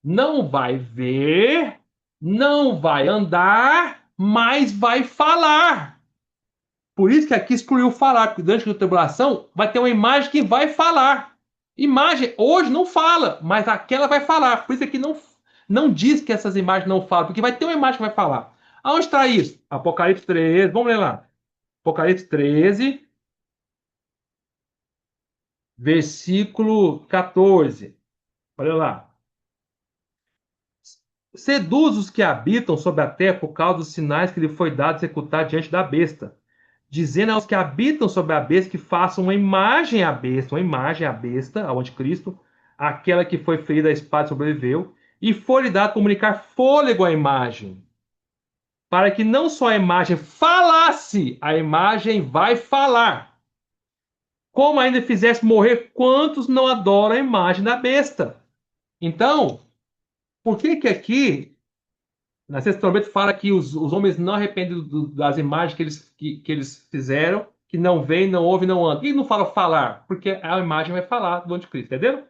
não vai ver, não vai andar, mas vai falar. Por isso que aqui excluiu falar, porque durante a tribulação vai ter uma imagem que vai falar. Imagem hoje não fala, mas aquela vai falar. Por isso aqui não diz que essas imagens não falam, porque vai ter uma imagem que vai falar. Aonde está isso? Apocalipse 13, vamos ler lá. Apocalipse 13, versículo 14. Olha lá. Seduz os que habitam sobre a terra por causa dos sinais que lhe foi dado executar diante da besta, dizendo aos que habitam sobre a besta que façam uma imagem à besta, ao anticristo, aquela que foi ferida a espada e sobreviveu, e foi-lhe dado comunicar fôlego à imagem, para que não só a imagem falasse, a imagem vai falar. como ainda fizesse morrer quantos não adoram a imagem da besta. Então, por que que aqui, na sexta trombeta, fala que os homens não arrependem das imagens que eles fizeram, que não veem, não ouvem, não andam? E não fala falar, porque a imagem vai falar do anticristo, entendeu?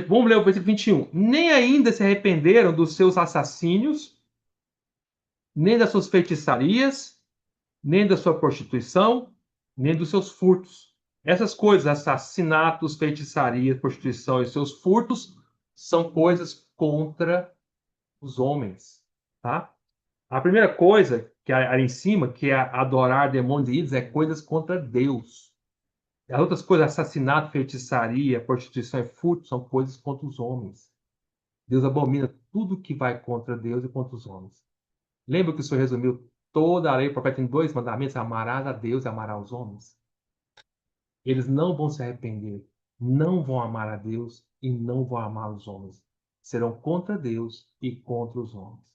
Vamos ler o versículo 21. Nem ainda se arrependeram dos seus assassínios, nem das suas feitiçarias, nem da sua prostituição, nem dos seus furtos. Essas coisas, assassinatos, feitiçaria, prostituição e seus furtos, são coisas contra os homens, tá? A primeira coisa que é ali em cima, que é adorar demônios e ídolos, é coisas contra Deus. As outras coisas, assassinato, feitiçaria, prostituição e furto, são coisas contra os homens. Deus abomina tudo que vai contra Deus e contra os homens. Lembra que o Senhor resumiu toda a lei, o profeta em dois mandamentos: amarás a Deus e amarás os homens? Eles não vão se arrepender, não vão amar a Deus e não vão amar os homens. Serão contra Deus e contra os homens.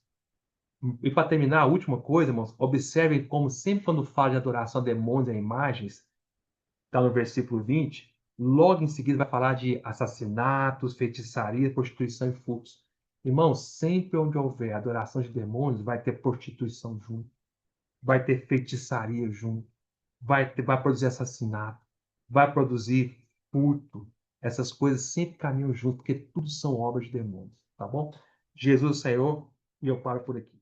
E para terminar, a última coisa, irmãos, observem como sempre quando fala de adoração a demônios e a imagens, está no versículo 20, logo em seguida vai falar de assassinatos, feitiçaria, prostituição e furtos. Irmãos, sempre onde houver adoração de demônios, vai ter prostituição junto, vai ter feitiçaria junto, vai produzir assassinato, vai produzir furto. Essas coisas sempre caminham junto, porque tudo são obras de demônios, tá bom? Jesus, Senhor, e eu paro por aqui.